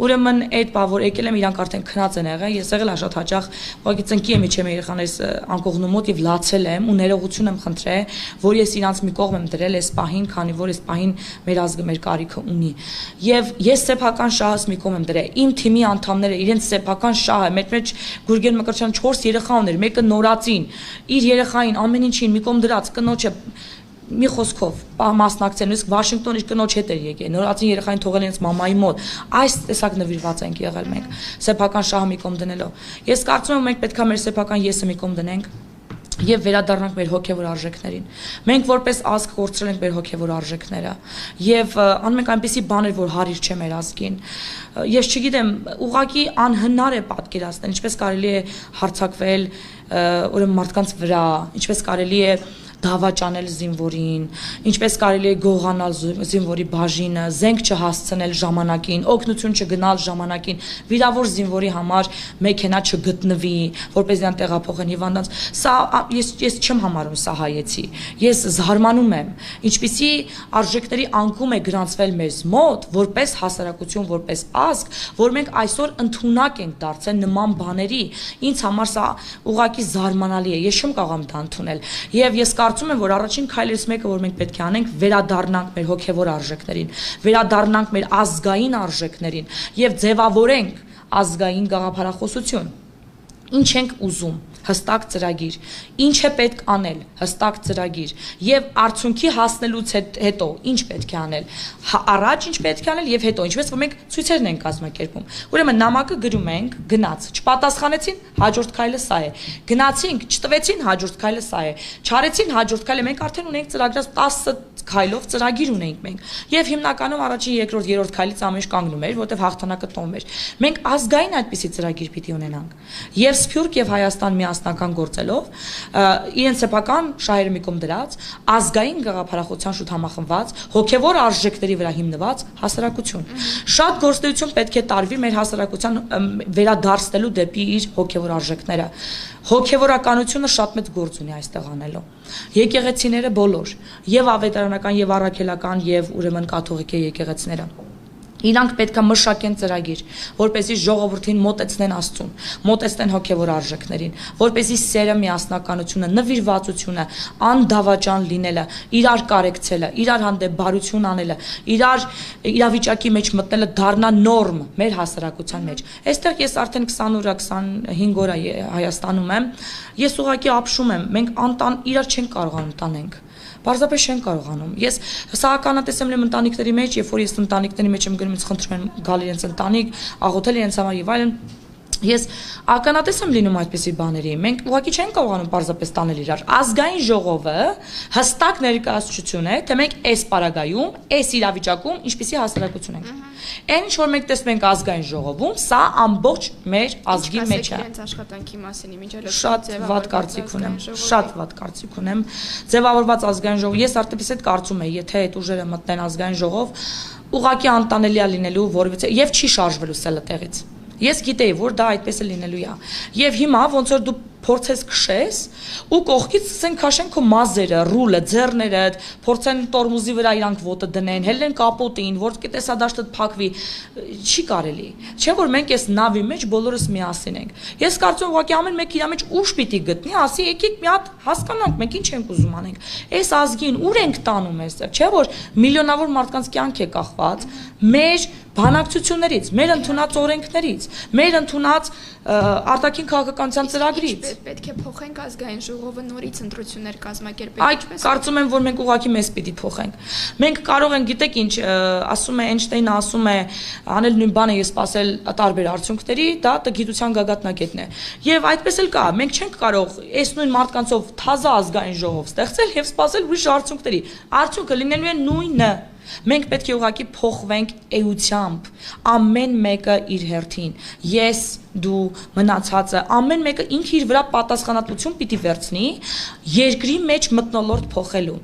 Ուրեմն այդ բա որ եկել եմ, իրանք արդեն քնած են եղել, ես եղել եմ շատ հաճախ, ուղղակի ծնկի եմ իջել երեխաներից անկողնու մոտ եւ լացել եմ ու ներողություն եմ խնդրել, որ ես իրանց մի կողմ եմ դրել այս պահին, քանի որ այս պահին մեր ազգը մեր կարիքը ունի։ Եվ ես սեփական շահս մի կողմ եմ դրել։ Իմ թիմի անդամները իրենց սեփական շահը մեջ Գուրգեն Մկրտչյան 4 երեխա ուներ, մեկը նորածին, իր երեխային ամեն ինչին մի կողմ դրած, կնոջը մի խոսքով մասնակցել, իսկ Վաշինգտոն իր կնոջ հետ էր եկել, նորածին երեխային թողել իրենց մամայի մոտ, այս տեսակ նվիրված ենք եղել մենք, սեփական շահը մի կողմ դնելով։ Ես կարծում եմ մենք պետք է մեր սեփական եսը մի կողմ դնենք եւ վերադառնանք մեր հոգեվոր արժեքներին։ Մենք որպես ազգ կորցրել ենք մեր հոգեվոր արժեքները եւ անում ենք այնպիսի բաներ, որ հարիր չէ մեր ազգին։ Ես չգիտեմ, ուղղակի անհնար է պատկերացնել, ինչպես կարելի է հարձակվել ուրեմն մարդկանց վրա, ինչպես կարելի է դավաճանել զինվորին, ինչպես կարելի է գողանալ զինվորի բաժինը, զենք չհասցնել ժամանակին, օգնություն չգնալ ժամանակին, վիրավոր զինվորի համար մեքենա չգտնվի, որպես դրան տեղափոխեն հիվանդանց։ Սա ես չեմ համարում սա հայեցի։ Ես զարմանում եմ, ինչպիսի արժեքների անկում է գրանցվել մեզ մոտ, որպես հասարակություն, որպես ազգ, որ մենք այսօր ընդունակ ենք դարձել նման բաների։ Ինձ համար սա ուղղակի զարմանալի է։ Ես չեմ կարող դա ընդունել։ Եվ ես կարծում եմ, որ առաջին քայլերից մեկը, որ մենք պետք է անենք, վերադառնանք մեր հոգևոր արժեքներին, վերադառնանք մեր ազգային արժեքներին եւ ձևավորենք ազգային գաղափարախոսություն։ Ինչ ենք ուզում, հստակ ծրագիր, ինչ է պետք անել, հստակ ծրագիր եւ արդյունքի հասնելուց հետո ինչ պետք է անել, առաջ ինչ պետք է անել եւ հետո ինչպես որ մենք ցույցերն ենք կազմակերպում։ Ուրեմն նամակը գրում ենք, գնաց, չպատասխանեցին, հաջորդ քայլը սա է։ Գնացինք, չտվեցին, հաջորդ քայլը սա է։ Չարեցին, հաջորդ քայլը մենք արդեն ունենք ծրագրած 10 քայլով ծրագիր ունենք մենք։ Եվ հիմնականում առաջին, երկրորդ, երրորդ քայլից ամեն ինչ կանգնում էր, որտեղ հաղթանակը տոնում էր։ Մենք ազգային այդպիսի ծրագիր պիտի ունենանք։ Եվ Սփյուռք եւ Հայաստան միասնական գործելով, իրենց սեփական շահերը մի կողմ դրած, ազգային գաղափարախոսության շուտ համախմբված, հոգեվոր արժեքների վրա հիմնված հասարակություն։ Շատ գործունեություն պետք է տարվի մեր հասարակության վերադարձնելու դեպի իր հոգեվոր արժեքները։ Հոգեվորականությունը շատ մեծ գործ ունի այստեղ անելու։ Եկեղեցիները բոլոր, եւ ավետարանական, եւ առաքելական, եւ ուրեմն կաթողիկ եկեղեցիները Իրանք պետք է մշակեն ծրագիր, որպեսզի ժողովրդին մոտեցնեն Աստծուն, մոտեցնեն հոգևոր արժեքներին, որպեսզի սերը, միասնականությունը, նվիրվածությունը, անդավաճան լինելը, իրար կարեկցելը, իրար հանդեպ բարություն անելը, իրար իրավիճակի մեջ մտնելը դառնա նորմ մեր հասարակության մեջ։ Այստեղ ես արդեն 20 օր, 25 օր Հայաստանում եմ, ես ուղղակի ապշում եմ, մենք իրար չենք կարողանում տանենք։ Պարզապես չեն կարողանում։ Ես սա ականատես եմ ընտանիքների մեջ, երբ որ ես ընտանիքների մեջ եմ գնում, ինձ խնդրում են գալ իրենց ընտանիք, աղոթել իրենց համար եւ այլն։ Ես ականատես եմ լինում այդպիսի բաների։ Մենք ուղղակի չենք կարողանում պարզապես տանել իրար։ Ազգային ժողովը հստակ ներկայացուցություն է, թե մենք այս պարագայում, այս իրավիճակում ինչպիսի հասարակություն ենք։ Այն ինչ որ մենք տեսնում ենք ազգային ժողովում, սա ամբողջ մեր ազգի մեջ է։ Իրենց աշխատանքի մասին իմիջիալով շատ վատ կարծիք ունեմ, շատ վատ կարծիք ունեմ։ Ձևավորված ազգային ժողով, ես արդյոք այդ կարծում եմ, եթե այդ ուժերը մտնեն ազգային ժողով, ուղղակի անտանելի է լինելու որևիցե եւ չի շարժվելու սելը տեղից։ Ես գիտեի, որ դա այդպես է լինելու է։ Եվ հիմա ոնց որ դու փորձես քշես ու կողքից ցեն քաշեն քո մազերը, ռուլը, ձեռները, փորձեն տորմուզի վրա իրանք ոտը դնեն, հելեն կապոտին, որ տեսադաշտը փակվի, չի կարելի։ Չէ՞ որ մենք այս նավի մեջ բոլորս միասին ենք։ Ես կարծում եմ ուղղակի ամեն մեկ իր մեջ ուժ պիտի գտնի, ասի եկեք մի հատ հասկանանք մենք ինչ ենք ուզում անենք։ Այս ազգին ուր ենք տանում այստեղ, չէ՞ որ միլիոնավոր մարդկանց կյանք է կախված մեր բանակցություններից, մեր ընդունած օրենքներից, մեր ընդունած արտաքին քաղաքականության ծրագրից։ Պետք է փոխենք ազգային ժողովը նորից ընտրություններ կազմակերպել, Այդ կարծում եմ, որ մենք ուղղակի մեզ պիտի փոխենք։ Մենք կարող ենք, գիտեք ինչ, ասում է Էյնշտեյնը, ասում է, անել նույն բանը եւ սпасել տարբեր արդյունքների, դա գիտության գագաթնակետն է։ Եվ այդպես էլ կա, մենք չենք կարող այս նույն մարդկանցով թազա ազգային ժողով ստեղծել եւ սпасել ուրիշ արդյունքների։ Արդյունքը լինելու է նույնը։ Մենք պետք է ուղղակի փոխվենք էությամբ, ամեն մեկը իր հերթին, ես, դու, մնացածը, ամեն մեկը ինքը իր վրա պատասխանատվություն պիտի վերցնի երկրի մեջ մթնոլորտ փոխելու,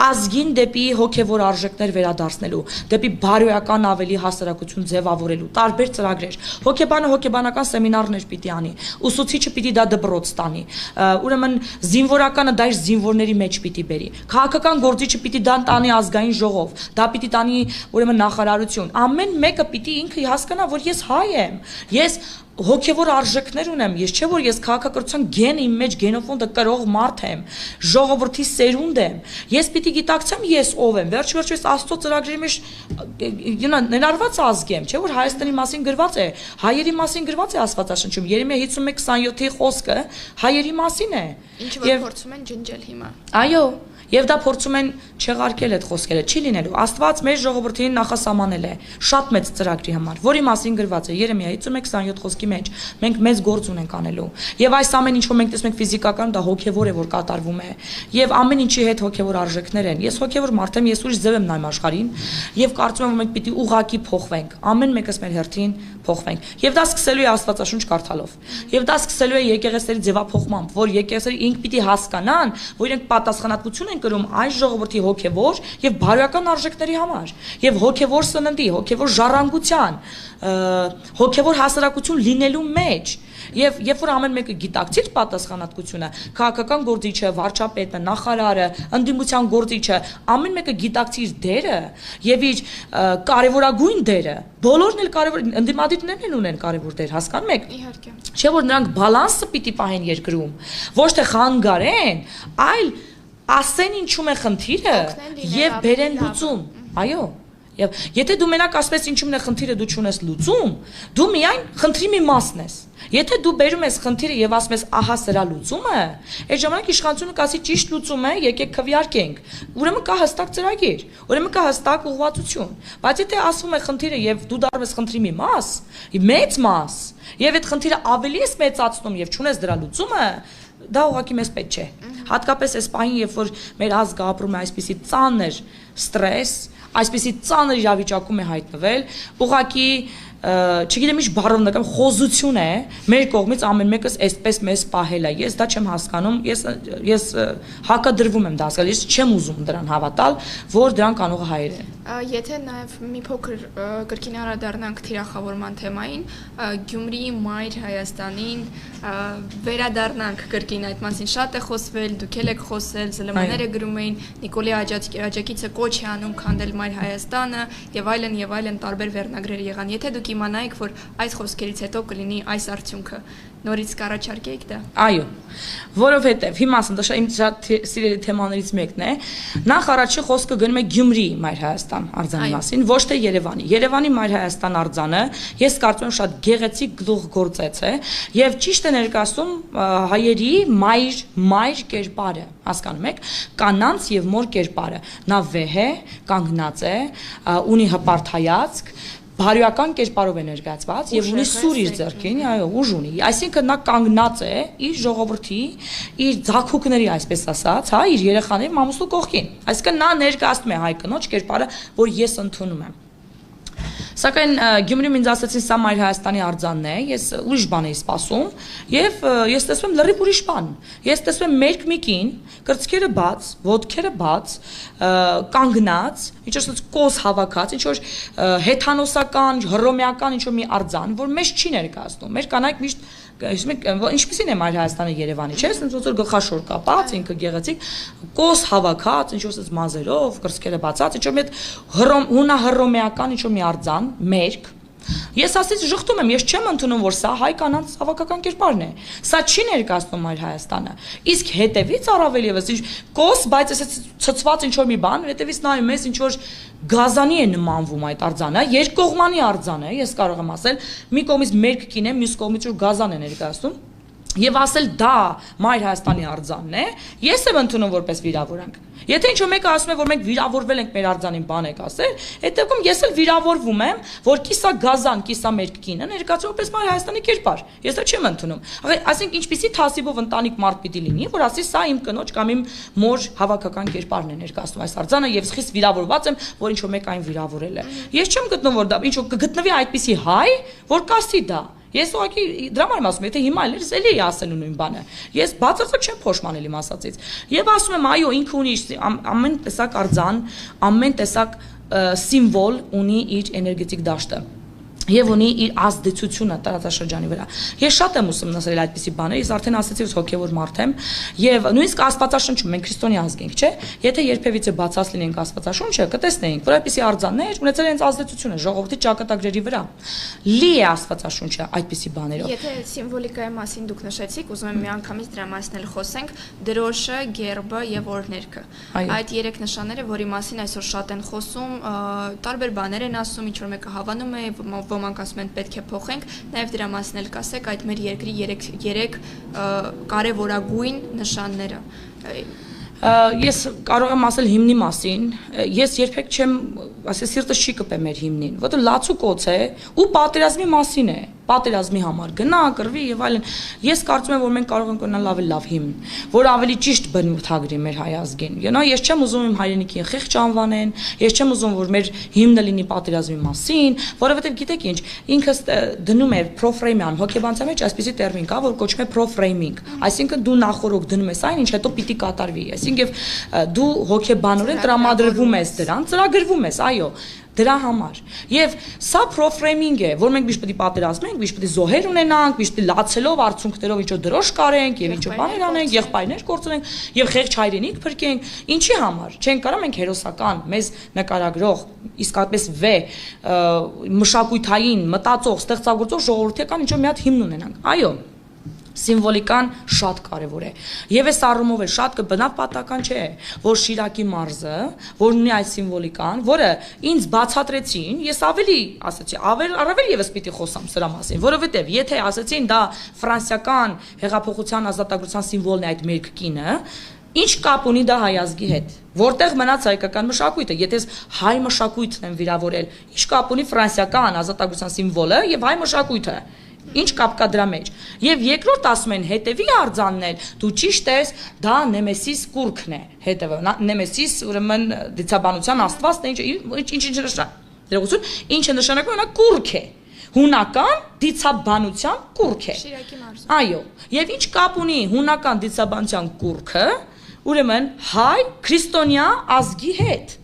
ազգին դեպի հոգևոր արժեքներ վերադարձնելու, դեպի բարոյական ավելի հասարակություն ձևավորելու, տարբեր ծրագրեր, հոգեբանը հոգեբանական սեմինարներ պիտի անի, ուսուցիչը պիտի դա դպրոց տանի, ուրեմն զինվորականը դա իր զինվորների մեջ պիտի բերի, քաղաքական գործիչը պիտի դա տանի ազգային ժողով, դա պիտի տանի ուրեմն նախարարություն, ամեն մեկը պիտի ինքը հասկանա, որ ես հայ եմ, ես հոգևոր արժեքներ ունեմ, ես չէ որ ես քաղաքակրթության գենը իմ մեջ գենոֆոնդը կրող մարդ եմ, ժողովրդի սերունդ եմ, ես պիտի գիտակցեմ ես ով եմ, վերջ Աստծո ծրագրերի մեջ ներառված ազգ եմ, չէ որ Հայաստանի մասին գրված է, հայերի մասին գրված է Աստվածաշնչում, Երեմիա 51:27-ի խոսքը հայերի մասին է, ինչ որ փորձում են ջնջել հիմա։ Այո, եւ դա փորձում են չեղարկել այդ խոսքերը, չի լինելու։ Աստված մեր ժողովրդին նախասահմանել է շատ մեծ ծրագրի համար, որի մասին գրված է Երեմիա 51:27 խոսքի մեջ։ Մենք մեծ գործ ունենք անելու։ Եվ այս ամեն ինչ, որ մենք տեսնում ենք ֆիզիկական, դա հոգևոր է, որ կատարվում է։ Եվ ամեն ինչի հետ հոգևոր արժեքներ են։ Ես հոգևոր մարդ եմ, ես ուրիշ ձև եմ նայում աշխարհին, եւ կարծում եմ, որ մենք պիտի ուղղակի փոխվենք։ Ամեն մեկս մեր հերթին փոխվենք։ Եվ դա սկսելու է Աստվածաշունչ կարդալով։ Եվ դա սկսելու է եկեղեցիների ձևափոխմամբ, որ եկեղեցիները ինք պիտի հասկանան, որ իրենք պատասխանատվություն են կրում այս ժողովրդի հոգևոր եւ բարոյական արժեքների համար եւ հոգևոր սննդի, հոգևոր ժառանգության, հոգևոր հասարակություն լինելու մեջ եւ երբ որ ամեն մեկը գիտակցի պատասխանատվությունը, քաղաքական գործիչը, վարչապետը, նախարարը, ընդդիմության գործիչը, ամեն մեկը գիտակցի իր դերը եւ իր կարեւորագույն դերը, բոլորն էլ կարեւոր ընդդիմադիրներն ունեն կարեւոր դեր, հասկանում եք։ Իհարկե։ Չէ որ նրանք բալանսը պիտի պահեն երկրում, ոչ թե խանգարեն, այլ ասեն ինչու է խնդիրը եւ բերեն լուծում։ Այո։ Եվ եթե դու մենակ ասես ինչու՞մն է խնդիրը դու չունես լուծում, դու միայն խնդրի մի մասն ես։ Եթե դու բերում ես խնդիրը եւ ասում ես ահա սրա լուծումը, այդ ժամանակ իշխանությունը կասի ճիշտ լուծում է, եկեք քվեարկենք։ Ուրեմն կա հստակ ծրագիր, ուրեմն կա հստակ ուղղվածություն։ Բայց եթե ասվում է խնդիրը եւ դու դառնում ես խնդրի մի մաս, մեծ մաս, եւ այդ խնդիրը ավելի ես մեծացնում եւ չունես դրա լուծումը, դա ուղղակի մեզ պետք չէ։ Հատկապես այս պահին, երբ որ մեր ազգը ապրում է այսպիսի ծանր ստրես, այսպիսի ծանր իրավիճակում է հայտնվել, ուղղակի չգիտեմ ինչ բառով նկատեմ խոզություն է մեր կողմից ամեն մեկս այսպես մեզ պահելը։ Ես դա չեմ հասկանում, ես հակադրվում եմ դա հասկանալ, ես չեմ ուզում դրան հավատալ, որ դրան կանողը հայեր են։ Եթե նաև մի փոքր կրկին անդրադառնանք թիրախավորման թեմային, Գյումրիի մայր Հայաստանին վերադառնանք կրկին այդ մասին շատ է խոսվել, դուք եք խոսել, ԶԼՄ-ները գրում էին, Նիկոլի Աջակիցը կոչ է անում քանդել մայր Հայաստանը եւ այլն տարբեր վերնագրեր եղան։ Եթե դուք իմանայիք, որ այս խոսքերից հետո կլինի այս արդյունքը, նորից կառաջարկեիք դա։ Այո, որովհետև հիմա ասեմ, դա իմ շատ սիրելի թեմաներից մեկն է։ Նախ առաջի խոսքը գնում է Գյումրիի մայր Հայաստան արձանի մասին, ոչ թե Երևանի։ Երևանի մայր Հայաստան արձանը, ես կարծում եմ շատ գեղեցիկ գլուխգործեց է եւ ճիշտ է ներկայացնում հայերի մայր կերպարը, հասկանում եք, կանանց եւ մոր կերպարը։ Նա վեհ է, կանգնած է, ունի հպարտ հայացք, բարոյական կերպարով է ներկայացված եւ ունի սուր իր ձեռքին, այո, ուժ ունի։ Այսինքն նա կանգնած է իր ժողովրդի, իր ձախուկների, այսպես ասած, հա, իր երեխաների մամուսու կողքին։ Այսինքն նա ներկայացնում է հայ կնոջ կերպարը, որ ես ընդունում եմ։ Սակայն Գյումրիում ինձ ասացին սա մայր Հայաստանի արձանն է, ես ուրիշ բան էի սպասում եւ ես տեսնում եմ լրիվ ուրիշ բան։ Ես տեսնում եմ մերկ մի կին, կրծքերը բաց, ոտքերը բաց, կանգնած, ինչ որ կոս հավաքած, ինչ որ հեթանոսական, հռոմեական ինչ որ մի արձան, որ մեզ չի ներկայացնում։ Մեր կանայք միշտ ինչպեսին է մայր Հայաստանը Երևանի, չէ՞, ասես ոնց որ գլխաշոր կապած, ինքը գեղեցիկ, կոս հավաքած, ինչ որ մազերով, կրծքերը բացած, ինչ որ մի հունահռոմեական ինչ որ մի արձան, մերկ։ Ես ասից ժխտում եմ, ես չեմ ընդունում, որ սա հայ կանանց հավաքական կերպարն է։ Սա չի ներկայացնում մայր Հայաստանը։ Իսկ հետևից առավել եւս կոս, բայց այսպես ցցված ինչ որ մի բան, հետևից նայում ես ինչ որ գազանի է նմանվում այդ արձանը, երկկողմանի արձան է, ես կարող եմ ասել, մի կողմից մերկ կին է, մյուս կողմից որ գազան է ներկայացնում։ Եվ ասել դա Մայր Հայաստանի արձանն է, ես եմ ընդունում որպես վիրավորանք։ Եթե ինչ-որ մեկը ասում է, որ մենք վիրավորվել ենք մեր արձանին բան եք ասել, այդ դեպքում ես էլ վիրավորվում եմ, որ կիսա գազան, կիսա մեր կինը ներկայացնում որպես Մայր Հայաստանի կերպար։ Ես դա չեմ ընդունում։ Այսինքն ինչպիսի թասիբով ընտանիք մարդ պիտի լինի, որ ասի սա իմ կնոջ կամ իմ մոր հավաքական կերպարն է ներկայացնում այս արձանը եւ խիստ վիրավորված եմ, որ ինչ-որ մեկ այն վիրավորել է։ Ես չեմ գտնում, որ դա ինչ-որ կգտնվի այդպիսի հայ, որ կասի դա։ Ես ուղղակի դրա համար ասում եմ, եթե հիմա էլ էլի ասեն նույն բանը։ Ես բացարձակ չեմ փոշմանել իմ ասածից։ Եվ ասում եմ, այո, ինքը ունի ամեն տեսակ արձան, ամեն տեսակ սիմվոլ ունի իր էներգետիկ դաշտը։ Եվ ունի իր ազդեցությունը տարածաշրջանի վրա։ Ես շատ եմ ուսումնասիրել այդպիսի բաներ, ես արդեն ասացի, որ հոգևոր մարդ եմ, եւ նույնիսկ Աստվածաշնչում մենք քրիստոնյա ազգ ենք, չէ՞։ Եթե երբևիցե բացած լինենք Աստվածաշունչը, կտեսնեինք, որ այդպիսի արձաններ ունեցել են ազդեցությունը ժողովրդի ճակատագրերի վրա։ Լի է Աստվածաշունչը այդպիսի բաներով։ Եթե սիմվոլիկայի մասին դուք նշեցիք, ուզում եմ միանգամից դրա մասին էլ խոսենք, դրոշը, գերբը եւ օրհներգը։ Այդ երեք նշանները, որի մասին այսօր շատ են խոսում, տարբեր բաներ են ասում, ինչ որ մեկը հավանում է, ոմանք ասում են պետք է փոխենք, նաև դրա մասին էլ կասեք, այդ մեր երկրի երեք կարևորագույն նշանները։ Ես կարող եմ ասել հիմնի մասին, ես երբեք չեմ, ասես սիրտս չի կպե մեր հիմնին, որտեղ լացուկոց է ու պատերազմի մասին է, պատերազմի համար գնա, կռվի եւ այլն։ Ես կարծում եմ, որ մենք կարող ենք ունենալ լավ հիմն, որ ավելի ճիշտ բնութագրի մեր հայ ազգին։ Ես չեմ ուզում իմ հայրենիքին խեղճ անվանեն, ես չեմ ուզում, որ մեր հիմնը լինի պատերազմի մասին, որովհետեւ գիտեք ինչ, ինքս դնում է պրոֆրեյմյան, հոգեբանության մեջ այսպիսի տերմին կա, որ կոչվում է պրոֆրեյմինգ, այսինքն դու նախորոք դնում ես այն, ինչ հետո պիտի կատարվի, այսինքն դու հոգեբանորեն տրամադրվում ես դրան, ծրագրվում ես, այո, դրա համար։ Եվ սա պրոֆրեյմինգ է, որ մենք միշտ պետք է պատերազմենք, միշտ պետք է զոհեր ունենանք, միշտ պետք է լացելով, արցունքներով ինչ-որ դրոշ կարենք եւ ինչ-որ բաներ անենք, եղբայրներ կորցնենք եւ խեղճ հայրենիք փրկենք։ Ինչի համար։ Չենք կարող մենք հերոսական, մեզ նկարագրող, իսկապես մշակութային, մտածող, ստեղծագործող ժողովրդական ինչ-որ մի հատ հիմն ունենանք։ Այո, սիմվոլիկան շատ կարևոր է։ Եվ այս առումով էլ շատ բնավ պատահական չէ, որ Շիրակի մարզը, որ ունի այս սիմվոլիկան, որը ինձ բացատրեցին, ես ավելի ասացի, առավել եւս պիտի խոսամ սրա մասին, որովհետեւ եթե ասեցին դա ֆրանսիական հեղափոխության ազատագրության սիմվոլն է այդ մեր կինը, ինչ կապ ունի դա հայ ազգի հետ։ Որտեղ մնաց հայկական մշակույթը, եթե հայ մշակույթն են վիրավորել, ինչ կապ ունի ֆրանսիական ազատագրության սիմվոլը եւ հայ մշակույթը։ Ինչ կապ կա դրա մեջ։ Եւ երկրորդ ասում են հետևի արձանն էլ, դու ճիշտ ես, դա Նեմեսիս կուրքն է, հետևը, Նեմեսիս ուրեմն դիցաբանության աստվածն է, ինչ նշան։ Դերություն, ինչը նշանակում է նա կուրք է։ Հունական դիցաբանության կուրք է։ Շիրակի մարզ։ Այո, եւ ինչ կապ ունի հունական դիցաբանության կուրքը, ուրեմն հայ քրիստոնյա ազգի հետ։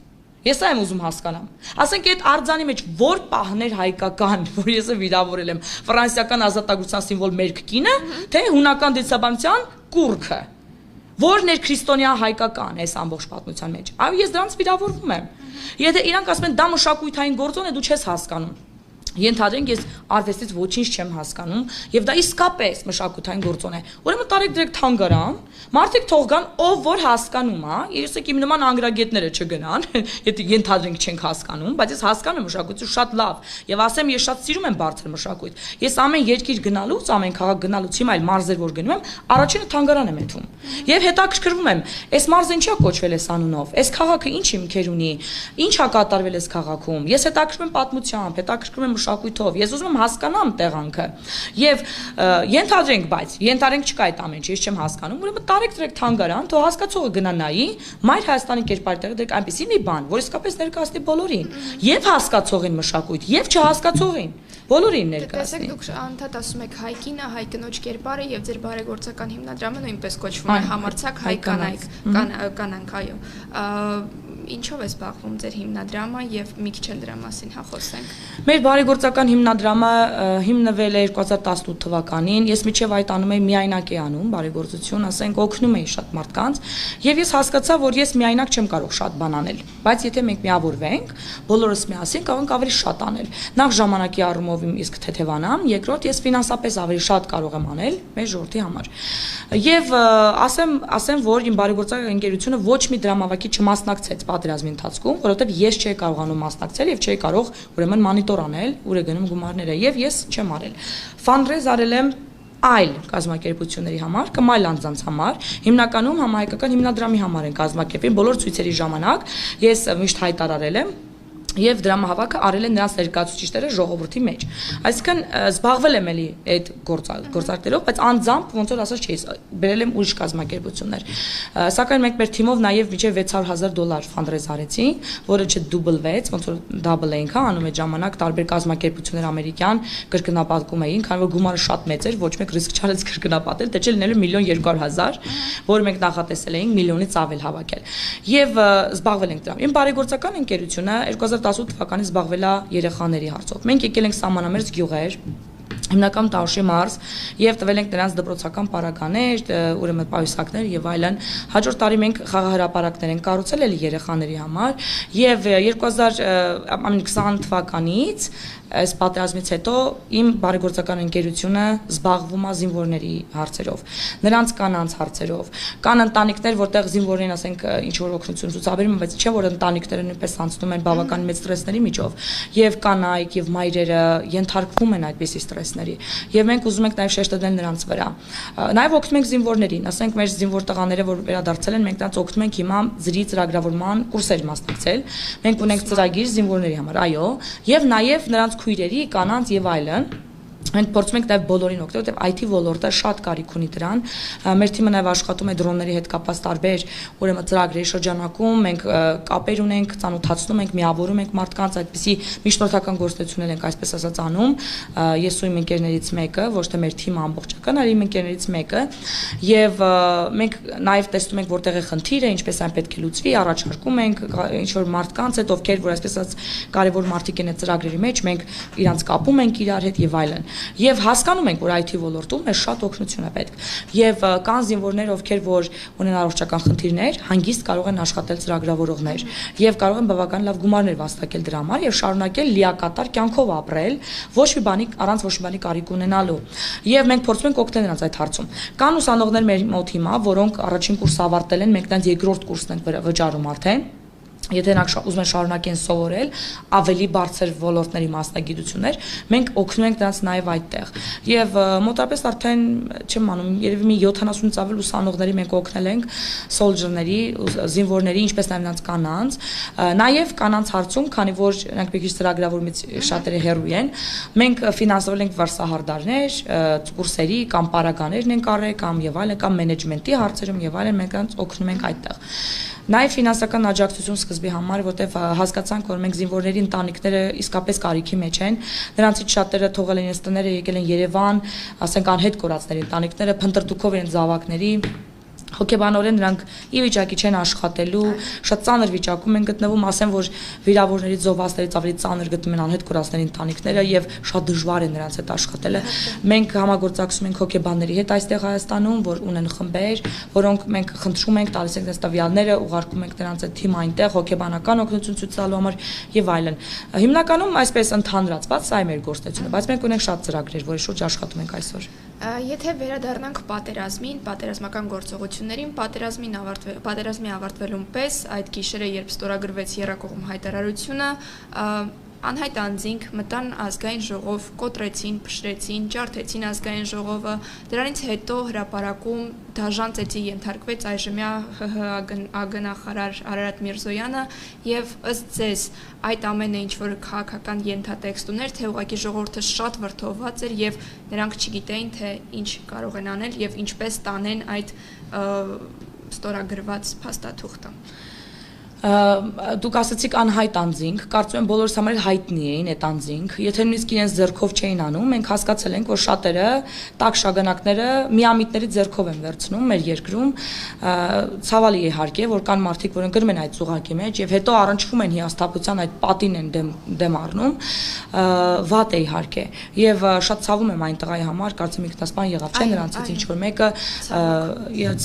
Ես այն ուզում հասկանամ։ Ասենք այդ արձանի մեջ որ պահներ հայկական, որ ես վիրավորել եմ, ֆրանսիական ազատագրության սիմվոլ մեր կինը, թե հունական դիցաբանության կուրքը։ Որն էր քրիստոնյա հայկական այս ամբողջ պատմության մեջ։ Այո, ես դրանց վիրավորվում եմ։ Եթե իրանք ասում են դա մշակութային գործոն է, դու չես հասկանում։ Ենթադրենք ես արվեստից ոչինչ չեմ հասկանում եւ դա իսկապես մշակութային գործոն է։ Ուրեմն տարեք դրեք թանգարան, մարդիկ թող գան, ով որ հասկանում է, եսեք իմ նման անգրագետները չգնան, եթե ենթադրենք չենք հասկանում, բայց ես հասկանում եմ մշակույթը շատ լավ եւ ասեմ ես շատ սիրում եմ բարձր մշակույթ։ Ես ամեն երկիր գնալուց, ամեն քաղաք գնալուց հիմա այլ մարզեր որ գնում եմ, առաջինը թանգարան եմ եթում։ Եվ հետաքրքրվում եմ, այս մարզը ինչա կոչվել է անունով, այս քաղաքը ինչ հիմքեր ունի, ինչա կատարվել այս քաղաքում։ Ես հետաքրքրվում եմ պատմությամբ, հետաքրքրվում եմ մշակույթով, ես ուզում եմ հասկանամ տեղանքը։ Եվ ենթադրենք, բայց ենթադրենք չկա այդ ամեն ինչ, ես չեմ հասկանում, ուրեմն տարեք դրեք թանգարան, թող հասկացողը գնա նայի, Մայր Հայաստանի կերպարի տեղը դրեք այնպեսի մի բան, որ իսկապես ներկայացնի բոլորին, եւ հասկացողին մշակույթ, եւ չհասկացողին, բոլորին ներկայացնի։ Տեսեք, դուք անդադ ասում եք հայ կինը, հայ կնոջ կերպարը եւ ձեր բարեգործական հիմնադրամը նույնպես կոչվում է համարձակ հայ կանայք, կանանք, այո։ Ինչով է զբաղվում ձեր հիմնադրամը եւ մի քիչ էլ դրա մասին խոսենք։ Մեր բարեգործական հիմնադրամը հիմնվել է 2018 թվականին։ Ես միջև այդ անում եմ միայնակ է անում բարեգործություն, ասենք օգնում էի շատ մարդկանց, եւ ես հասկացա, որ ես միայնակ չեմ կարող շատ բան անել, բայց եթե մենք միավորվենք, բոլորս միասին կարող ենք ավելի շատ անել։ Նախ ժամանակի առումով իսկ թեթևանամ, երկրորդ ես ֆինանսապես ավելի շատ կարող եմ անել մեր ժողովրդի համար։ Եվ ասեմ, որ իմ բարեգործական ընկերությունը ոչ մի դրամավակի չմասնակցեց պատերազմի ընթացքում, որովհետև ես չէի կարողանում մասնակցել եւ չէի կարող ուրեմն մոնիտոր անել, ուր է գնում գումարները, եւ ես չեմ արել։ Ֆանդրեյզ արել եմ այլ կազմակերպությունների համար կամ այլ անձանց համար, հիմնականում համահայկական հիմնադրամի համար են կազմակերպել բոլոր ցույցերի ժամանակ, ես միշտ հայտարարել եմ եւ դրամահավաքը արել են նրանց ներկայացուցիչները ժողովրդի մեջ։ Այսինքն զբաղվել եմ էլի այդ գործարքներով, բայց անձամբ ոնց որ ասած չի, բերել եմ ուրիշ կազմակերպություններ։ Սակայն մենք մեր թիմով նաեւ միջև $600,000 ֆանդրեզ արեցին, որը չդուբլվեց, ոնց որ դաբլ էինք անում այդ ժամանակ տարբեր կազմակերպություններ ամերիկյան կրկնապատկում էին, քանի որ գումարը շատ մեծ էր, ոչ մեկ ռիսկ չարեց կրկնապատել, դե չէ լինելու $1,200,000, որը մենք նախատեսել էինք միլիոնից ավել հավաքել։ Եվ զբաղվել ենք դրամ։ Իմ բարեգործական ընկերությունը 2018 թվականին զբաղվել է երեխաների հարցով։ Մենք եկել ենք սահմանամերձ գյուղեր, հիմնական Տաուշի մարզ եւ տվել ենք նրանց դպրոցական պարագաներ, ուրեմն պայուսակներ եւ այլն։ Հաջորդ տարի մենք խաղահրապարակներ ենք կառուցել էլի երեխաների համար եւ 2020 թվականից այս պատերազմից հետո իմ բարեգործական ընկերությունը զբաղվում է զինվորների հարցերով, նրանց կանանց հարցերով։ Կան ընտանիքներ, որտեղ զինվորներին, ասենք, ինչ որ օգնություն ցուցաբերում են, բայց չէ որ ընտանիքները նույնպես անցնում են բավական մեծ ստրեսների միջով, եւ կանայք եւ մայրերը ենթարկվում են այդպիսի ստրեսների, եւ մենք ուզում ենք նաեւ շեշտ դնել նրանց վրա։ Նաեւ օգնում ենք զինվորներին, ասենք մեր զինվոր տղաները, որ վերադարձել են, մենք նրանց օգնում ենք հիմա ծրի ծրագրավորման կուրսեր մասնակցել։ Մենք ունենք ծրագիր զինվորների համար, այո, եւ նաեւ նրանց քույրերի, կանանց եւ այլն մենք փորձում ենք նաև բոլորին օգնել, որտեղ IT ոլորտը շատ կարիք ունի դրան։ Մեր թիմը նաև աշխատում է դրոնների հետ կապված տարբեր ուրեմն ծրագրերի շրջանակում, մենք կապեր ունենք, ծանոթացնում ենք, միավորում ենք մարդկանց, այդպիսի միջնորդական գործունեություն ենք այսպես ասած անում։ Ես ու իմ ընկերներից մեկը, ոչ թե մեր թիմը ամբողջական, այլ իմ ընկերներից մեկը, եւ մենք նաև տեսնում ենք որտեղ է խնդիրը, ինչպես այն պետք է լուծվի, առաջարկում ենք ինչ որ մարդկանց հետ, ովքեր որ այսպես ասած կարևոր մարդիկ են այդ ծրագրերի մեջ, մենք իրանց կապում ենք իրար հետ եւ այլն։ Եվ հասկանում ենք, որ IT ոլորտում մեզ շատ օգնություն է պետք։ Եվ կան զինվորներ, ովքեր որ ունեն առողջական խնդիրներ, հանգիստ կարող են աշխատել ծրագրավորողներ եւ կարող են բավական լավ գումարներ վաստակել դրա համար եւ շարունակել լիակատար կյանքով ապրել, ոչ մի բանի առանց ոչ մի բանի կարիք ունենալու։ Եվ մենք փորձում ենք օգնել նրանց այդ հարցում։ Կան ուսանողներ մեր մոտ հիմա, որոնք առաջին կուրս ավարտել են, մենք նրանց երկրորդ կուրսն ենք վճարում արդեն։ Եթե նրանք ուզում են շարունակեն սովորել ավելի բարձր ոլորտների մասնագիտություններ, մենք օգնում ենք նրանց նաև այդտեղ։ Եվ մոտավորապես արդեն չեմ անում, երևի մի 70-ից ավել ուսանողների մենք օգնել ենք, սոլջերների, զինվորների, ինչպես նաև նրանց կանանց, նաև կանանց հարցում, քանի որ նրանք մի քիչ ծրագրավորումից շատերը հեռու են, մենք ֆինանսավորել ենք վարսահարդարներ, կուրսերի կամ պարագաներն ենք արել, կամ եւ այլն, կամ մենեջմենտի հարցերում եւ այլն, մենք նրանց օգնում ենք այդտեղ։ Նաև ֆինանսական աջակցություն սկզբի համար, որտեղ հասկացանք, որ մենք զինվորների ընտանիքները իսկապես կարիքի մեջ են, նրանցից շատերը թողել են տները, եկել են Երևան, ասենք անհետ կորածների ընտանիքները փնտրտուքով են զավակների հոգեբանորեն նրանք ի վիճակի չեն աշխատելու, շատ ծանր վիճակում են գտնվում, ասեմ, որ վիրավորների զոհվածներից ավելի ծանր գտնում են անհետ կորածների ընտանիքները եւ շատ դժվար է նրանց հետ աշխատելը։ Մենք համագործակցում ենք հոգեբանների հետ այստեղ Հայաստանում, որ ունեն խմբեր, որոնք մենք խնդրում ենք, տալիս ենք տվյալները, ուղարկում ենք նրանց այդ թիմը այնտեղ հոգեբանական օգնություն ցույց տալու համար եւ այլն։ Հիմնականում այսպես ընդհանրացված սա է մեր գործունեությունը, բայց մենք ունենք շատ ծրագրեր, որի շուրջ աշխատում ենք այսօր։ Եթե վերադառնանք պատերազմին, պատերազմական գործողություններին, պատերազմի ավարտվելուն պես այդ գիշերը, երբ ստորագրվեց եռակողմ հայտարարությունը, անհայտ անձինք մտան ազգային ժողով, կոտրեցին, փշրեցին, ջարդեցին ազգային ժողովը, դրանից հետո հրապարակում դաժան ծեծի ենթարկվեց այժմյա ՀՀ ագնախարար Արարատ Միրզոյանը եւ ըստ ձեզ այդ ամենը ինչ որ քաղաքական ենթատեքստ ուներ, թե ուղղակի ժողովուրդը շատ վրդովված էր եւ նրանք չգիտեին թե ինչ կարող են անել եւ ինչպես տանեն այդ ստորագրված փաստաթուղթը։ Դուք ասացիք անհայտ անձինք, կարծում եմ բոլորս համար հայտնի էին այդ անձինք, եթե նույնիսկ իրենց ձեռքով չէին անում, մենք հասկացել ենք, որ շատերը տաք շագանակները միամիտների ձեռքով են վերցնում մեր երկրում, ցավալի է իհարկե, որ կան մարդիկ, որոնք գրում են այդ ծուղակի մեջ եւ հետո առնչվում են հիասթափության այդ պատին են դեմ առնում, վատ է իհարկե, եւ շատ ցավում եմ այն տղայի համար, կարծեմ ինքնասպան եղավ, չէ՞ նրանցից ինչ որ մեկը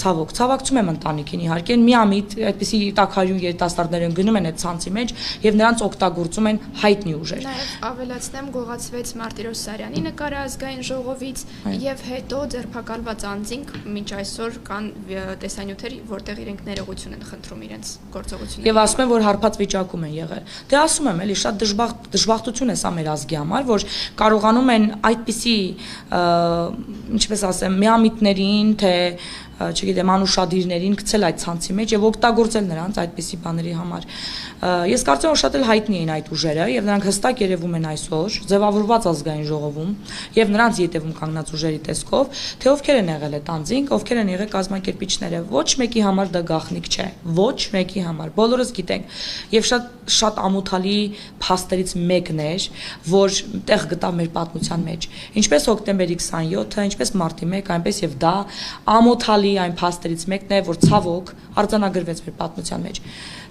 ցավոք, ցավակցում եմ ընտանիքին իհարկե, միամիտ այդպիսի տաքարյուն երիտասարդները գնում են այդ ցանցի մեջ եւ նրանց օգտագործում են հայտնի ուժեր։ Նաեւ ավելացնեմ, գողացվեց Մարտիրոս Սարյանի նկարը ազգային ժողովից եւ հետո ձերբակալված անձինք մինչ այսօր կան տեսանյութեր, որտեղ իրենք ներողություն են խնդրում իրենց գործողությունների։ Եվ ասում են, որ հարբած վիճակում են եղել։ Դե ասում եմ, էլի շատ դժբախտություն է սա մեր ազգի համար, որ կարողանում են այդպիսի, ինչպես ասեմ, միամիտներին, թե չգիտեմ, անուշադիրներին գցել այդ ցանցի մեջ եւ օգտագործել նրանց այդպիսի բաների համար։ Ես կարծում եմ, որ շատ էլ հայտնի են այդ ուժերը եւ նրանք հստակ երևում են այսօր ձևավորված ազգային ժողովում եւ նրանց յետևում կանգնած ուժերի տեսքով, թե ովքեր են եղել այդ անձինք, ովքեր են եղել կազմակերպիչները։ Ոչ մեկի համար դա գաղտնիք չէ, ոչ մեկի համար։ Բոլորս գիտենք եւ շատ ամոթալի փաստերից մեկն էր, որ տեղ գտավ մեր պատմության մեջ։ Ինչպես հոկտեմբերի 27-ը, ինչպես մարտի 1, այնպես եւ դա ամոթալի այն փաստերից մեկն է, որ ցավոք արձանագրվեց մեր պատմության մեջ։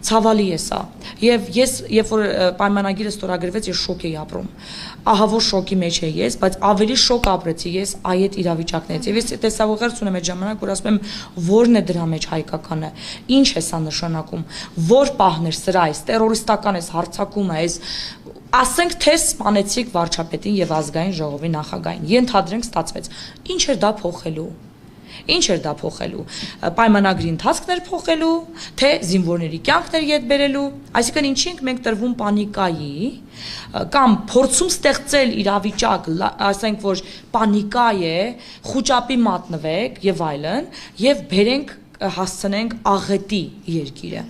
Ցավալի է սա։ Եվ ես, երբ որ պայմանագիրը ստորագրվեց, ես շոկ էի ապրում։ Ահավոր շոկի մեջ էի ես, բայց ավելի շոկ ապրեցի ես այդ իրավիճակներից։ Եվ ես տեսավողերց ունեմ այդ ժամանակ, որ ասում եմ, ո՞րն է դրա մեջ հայկականը։ Ինչ է սա նշանակում։ Ո՞ր պահն է սրա, այս տերորիստական այս հարձակումը, այս ասենք թե սպանեցիք վարչապետին եւ ազգային ժողովի նախագահին։ Ենթադրենք ստացվեց։ Ինչ էր դա փոխելու։ Ինչ էր դա փոխելու։ Պայմանագրի ընթացքներ փոխելու, թե զինվորների կյանքներ յետ բերելու, այսինքն ինչի ենք մենք տրվում պանիկայի, կամ փորձում ստեղծել իրավիճակ, ասենք որ պանիկա է, խուճապի մատնվեք եւ այլն, եւ բերենք հասցնենք աղետի երկիրը։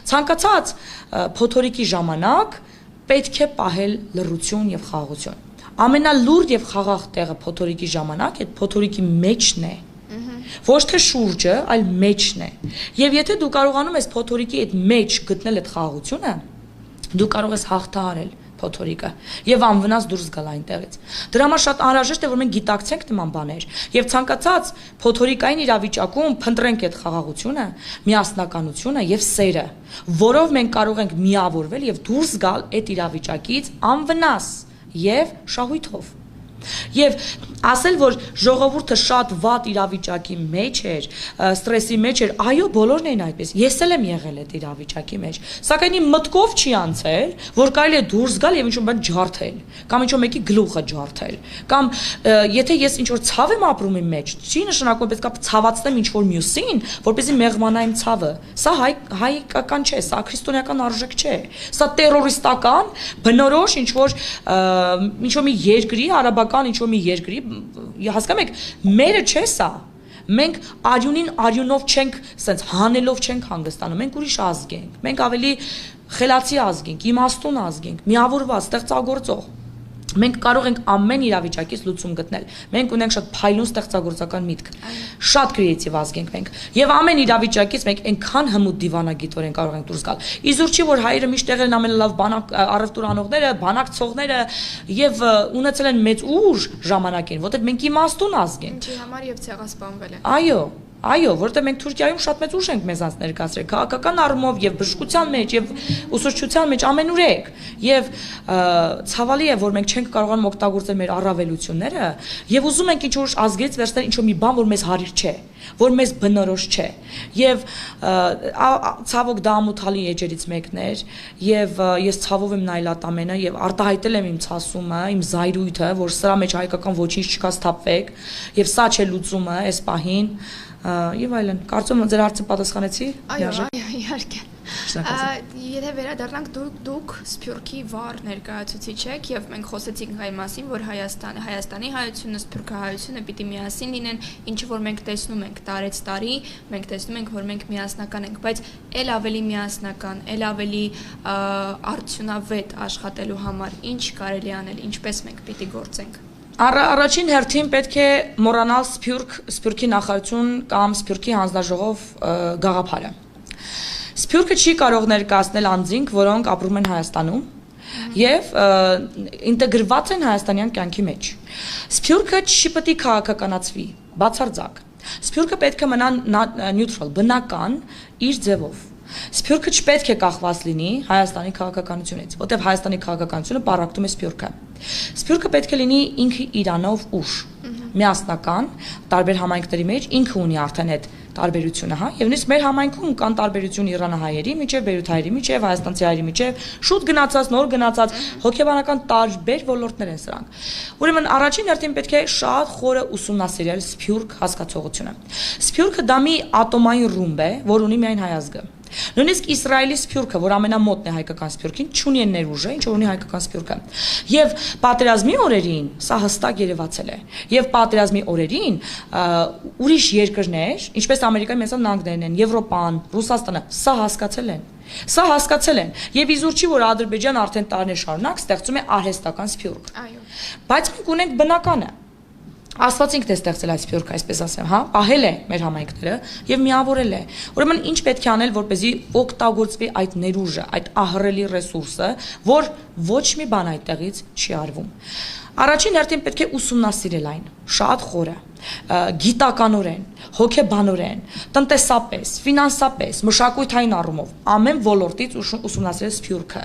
Ցանկացած փոթորիկի ժամանակ պետք է պահել լռություն եւ խաղաղություն։ Ամենալուրջ եւ խաղաղ տեղը փոթորիկի ժամանակ այդ փոթորիկի մեջն է։ Ոչ թե շուրջը, այլ մեջն է։ Եվ եթե դու կարողանում ես փոթորիկի այդ մեջ գտնել այդ խաղաղությունը, դու կարող ես հաղթահարել փոթորիկը եւ անվնաս դուրս գալ այնտեղից։ Դրա համար շատ անհրաժեշտ է, որ մենք գիտակցենք նման բաներ եւ ցանկացած փոթորիկային իրավիճակում փնտրենք այդ խաղաղությունը, միասնականությունը եւ սերը, որով մենք կարող ենք միավորվել եւ դուրս գալ այդ իրավիճակից անվնաս եւ շահույթով։ Եվ ասել, որ ժողովուրդը շատ վատ իրավիճակի մեջ էր, ստրեսի մեջ էր, այո, բոլորն էին այդպես։ Ես էլ եմ եղել այդ իրավիճակի մեջ։ Սակայն իմ մտքով չի անցել, որ կարելի է դուրս գալ եւ ինչ-որ բան ջարդել, կամ ինչ-որ մեկի գլուխը ջարդել, կամ եթե ես ինչ-որ ցավ եմ ապրում իմ մեջ, չի նշանակում պետք է ցավացնեմ ինչ-որ մյուսին, որպեսզի մեղմանա իմ ցավը։ Սա հայկական չէ, սա քրիստոնեական արժեք չէ։ Սա տերորիստական, բնորոշ ինչ-որ մի երկրի արաբական ինչ-որ մի երկրի, հասկանում եք, մերը չէ սա։ Մենք արյունին արյունով չենք, սենց հանելով չենք հանգստանում, մենք ուրիշ ազգ ենք, մենք ավելի խելացի ազգ ենք, իմաստուն ազգ ենք, միավորված, ստեղծագործող։ Մենք կարող ենք ամեն իրավիճակից լուծում գտնել։ Մենք ունենք շատ փայլուն ստեղծագործական միտք։ Շատ կրեատիվ ազգ ենք մենք։ Եվ ամեն իրավիճակից մենք այնքան հմուտ դիվանագիտորեն կարող ենք դուրս գալ։ Իզուր չի, որ հայերը միշտ եղել են ամենալավ բանակ առևտուր անողները, բանակցողները եւ ունեցել են մեծ ուժ ժամանակին, որտեղ մենք իմաստուն ազգ ենք։ Ինչի համար եւ ցեղասպանվել են։ Այո, որտեղ մենք Թուրքիայում շատ մեծ ուժ ենք մեզանց ներկայացրել, քաղաքական առումով եւ բժշկության մեջ եւ ուսուցչության մեջ ամենուրեք։ Եվ ցավալի է, որ մենք չենք կարողանում օգտագործել մեր առավելությունները եւ ուզում ենք ինչ-որ ազգից վերցնել ինչ-որ մի բան, որ մեզ հարիր չէ, որ մեզ բնորոշ չէ։ Եվ ցավոք դա ամոթալի էջերից մեկն էր եւ ես ցավով եմ նայել այդ ամենը եւ արտահայտել եմ իմ ցասումը, իմ զայրույթը, որ սրա մեջ հայկական ոչինչ չկա, սթափվեք եւ սա չէ լուծումը այս պահին եւ այլն։ Կարծում եմ ձեր հարցը պատասխանեցի։ Այո, իհարկե։ Եթե վերադառնանք դուք Սփյուռքի վառ ներկայացուցիչ եք եւ մենք խոսեցինք այն մասին, որ Հայաստանի հայությունը, Սփյուռքահայությունը պիտի միասին լինեն, ինչը որ մենք տեսնում ենք տարեց տարի, մենք տեսնում ենք, որ մենք միասնական ենք, բայց ել ավելի միասնական, ել ավելի արդյունավետ աշխատելու համար ինչ կարելի անել, ինչպես մենք պիտի գործենք։ Առաջին հերթին պետք է մոռանալ Սփյուռքի նախարարություն կամ Սփյուռքի հանձնաժողով գաղափարը։ Սփյուռքը չի կարող ներկայացնել անձինք, որոնք ապրում են Հայաստանում եւ ինտեգրված են հայաստանյան կյանքի մեջ։ Սփյուռքը չի պետք է քաղաքականացվի, բացարձակ։ Սփյուռքը պետք է մնա նյութրալ, բնական իր ձևով։ Սփյուռքը չպետք է կախված լինի Հայաստանի քաղաքականությունից, որտեղ Հայաստանի քաղաքականությունը պարակտում է Սփյուռքը։ Սփյուռքը պետք է լինի ինքը իրանով ուժ, միասնական, տարբեր համայնքների մեջ ինքը ունի արդեն այդ տարբերությունը, հա, եւ նույնիսկ մեր համայնքում կան տարբերություն իրանահայերի միջև, բերութայերի միջև, հայաստանցի հայերի միջև, շուտ գնացած, նոր գնացած, հոգեբանական տարբեր ոլորտներ են սրանք։ Ուրեմն առաջին հերթին պետք է շատ խորը ուսումնասիրել սփյուռք հասկացողությունը։ Սփյուռքը դա մի ատոմային ռումբ է, որ ունի միայն հայազգը։ Նույնիսկ Իսրայելի սփյուռքը, որ ամենամոտն է հայկական սփյուռքին, չունի այն ներուժը, ինչ որ ունի հայկական սփյուռքը։ Եվ պատերազմի օրերին սա հստակ երևացել է։ Եվ պատերազմի օրերին ուրիշ երկրներ, ինչպես Ամերիկայի Միացյալ Նահանգներն են, Եվրոպան, Ռուսաստանը, սա հասկացել են։ Սա հասկացել են։ Եվ իզուր չի, որ Ադրբեջանը արդեն տարիներ շարունակ ստեղծում է արհեստական սփյուռք։ Այո։ Բայց մենք ունենք բնականը։ Աստված ինքն է ստեղծել այս սփյուռքը, այսպես ասեմ, հա, պահել է մեր համայնքները եւ միավորել է։ Ուրեմն ինչ պետք է անել, որպեսզի օգտագործվի այդ ներուժը, այդ ահռելի ռեսուրսը, որ ոչ մի բան այդտեղից չի արվում։ Առաջին հերթին պետք է ուսումնասիրել այն, շատ խորը, գիտականորեն, հոգեբանորեն, տնտեսապես, ֆինանսապես, մշակութային առումով, ամեն ոլորտից ուսումնասիրել սփյուռքը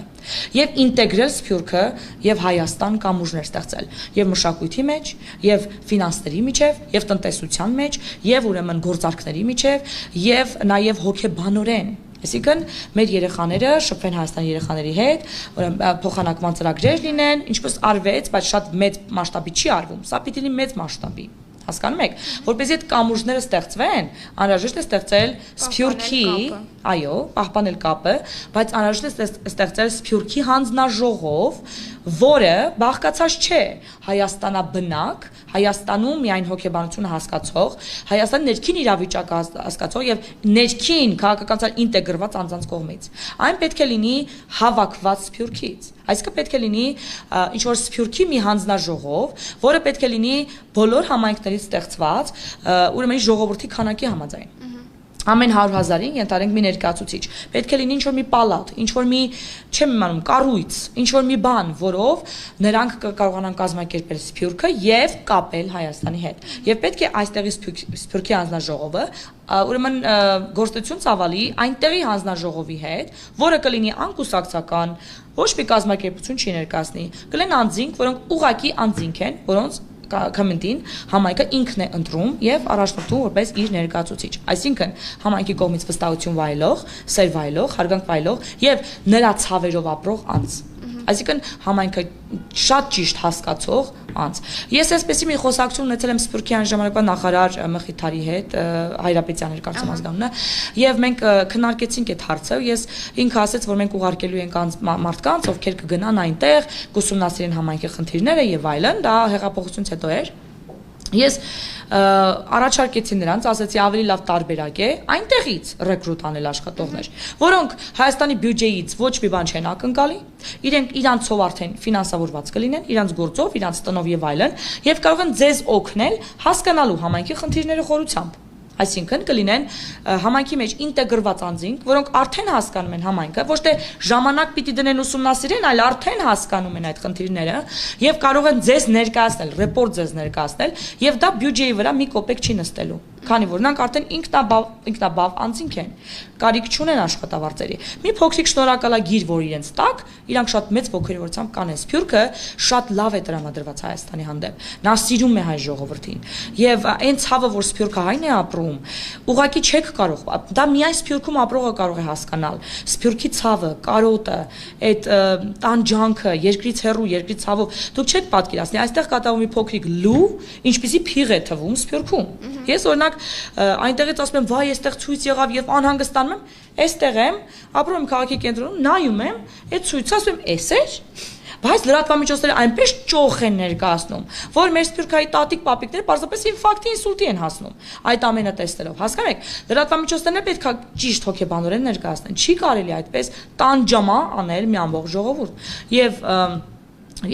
եւ ինտեգրել սփյուռքը եւ Հայաստան կամուրջներ ստեղծել եւ մշակույթի մեջ, եւ ֆինանսների միջև, եւ տնտեսության մեջ, եւ ուրեմն գործարքների միջև, եւ նաեւ հոգեբանորեն Այսինքն մեր երեխաները շփվեն Հայաստանի երեխաների հետ, փոխանակման ծրագրեր լինեն, ինչպես արվեց, բայց շատ մեծ մասշտաբի չի արվում։ Սա պիտի լինի մեծ մասշտաբի։ Հասկանում եք, որպեսզի այդ կամուրջները ստեղծվեն, անհրաժեշտ է ստեղծել սփյուռքի, այո, պահպանել կապը, բայց անհրաժեշտ է ստեղծել սփյուռքի հանձնաժողով, որը բաղկացած չէ Հայաստանաբնակ, Հայաստանում միայն հոգեբանությունը հասկացող, Հայաստանի ներքին իրավիճակը հասկացող եւ ներքին քաղաքականության ինտեգրված անձանց կողմից։ Այն պետք է լինի հավաքված սփյուռքից։ Այսինքն պետք է լինի ինչ որ սփյուռքի մի հանձնաժողով, որը պետք է լինի բոլոր համայնքներից ստեղծված, ուրեմն ժողովրդի քանակի համաձայն։ Ամեն 100,000-ին ենթադրենք մի ներկայացուցիչ։ Պետք է լինի ինչ-որ մի պալատ, ինչ-որ մի, չեմ իմանում, կառույց, ինչ-որ մի բան, որով նրանք կարողանան կազմակերպել սփյուռքը եւ կապել Հայաստանի հետ։ Եվ պետք է այստեղի սփյուռքի հանձնաժողովը, ուրեմն գործություն ծավալի այնտեղի հանձնաժողովի հետ, որը կլինի անկուսակցական, ոչ մի կազմակերպություն չի ներկայացնի, կլինեն անձինք, որոնք ուղղակի անձինք են, որոնց կոմենտին համայնքը ինքն է ընտրում եւ առաջնորդում որպես իր ներկայացուցիչ։ Այսինքն համայնքի կողմից վստահություն վայելող, սեր վայելող, հարգանք վայելող եւ նրա ցավերով ապրող անձ։ Այսինքն համայնքը շատ ճիշտ հասկացող անձ։ Ես այսպեսի մի խոսակցություն ունեցել եմ Սփյուռքի այն ժամանակվա նախարար Մխիթարի հետ, Հայրապետյանի էր կարծեմ ազգանունը, եւ մենք քննարկեցինք այդ հարցը։ Ես ինքը ասաց, որ մենք ուղարկելու ենք մարդկանց, ովքեր կգնան այնտեղ, կուսումնասիրեն համայնքի խնդիրները եւ այլն, դա հեղափոխությունից հետո էր։ Ես առաջարկեցի նրանց, ասացի ավելի լավ տարբերակ է այնտեղից ռեկրուտ անել աշխատողներ, որոնք Հայաստանի բյուջեից ոչ մի բան չեն ակնկալի, իրանցով արդեն ֆինանսավորված կլինեն, իրանց գործով, իրանց տնով եւ այլն, եւ կարող են ձեզ օգնել հասկանալու համայնքի խնդիրները խորությամբ։ Այսինքն կլինեն համայնքի մեջ ինտեգրված անձինք, որոնք արդեն հասկանում են համայնքը, ոչ թե ժամանակ պիտի դնեն ուսումնասիրեն, այլ արդեն հասկանում են այդ խնդիրները եւ կարող են ձեզ ներկայացնել, ռեպորտ ձեզ ներկայացնել եւ դա բյուջեի վրա մի կոպեկ չի նստելու, քանի որ նրանք արդեն ինքնաբավ անձինք են, կարիք չունեն աշխատավարձերի։ Մի փոքրիկ շնորհակալագիր, որ իրենց տակ, իրանք շատ մեծ ոգևորությամբ կանեն։ Սփյուռքը շատ լավ է տրամադրված Հայաստանի հանդեպ։ Նա սիրում է հայ ժողովրդին եւ այն ցավը, որ Սփյուռքը հայն է ապրում, ուղղակի չեք կարող, դա միայն Սփյուռքում ապրողը կարող է հասկանալ։ Սփյուռքի ցավը, կարոտը, այդ տանջանքը, երկրից հեռու, երկրի ցավով, դուք չեք պատկերացնի, այստեղ կատարվում է փոքրիկ լու, ինչպեսի փիղ է թվում Սփյուռքում։ Ես օրինակ այնտեղից ասում եմ, վայ, այստեղ ցույց եղավ եւ անհանգստանում եմ, այստեղ եմ, ապրում եմ քաղաքի կենտրոնում, նայում եմ, այդ ցույցը ասում եմ, էս էր։ Բայց լրատվամիջոցները այնպես ճոխ են ներկայացնում, որ մեր սփյուռքայի տատիկ պապիկները պարզապես ինֆարկտի, ինսուլտի են հասնում այդ ամենը տեսնելով։ Հասկանու եք, լրատվամիջոցներն պետք է ճիշտ հոգեբանորեն ներկայացնեն։ Չի կարելի այդպես տանջամա անել մի ամբողջ ժողովուրդ։ Եվ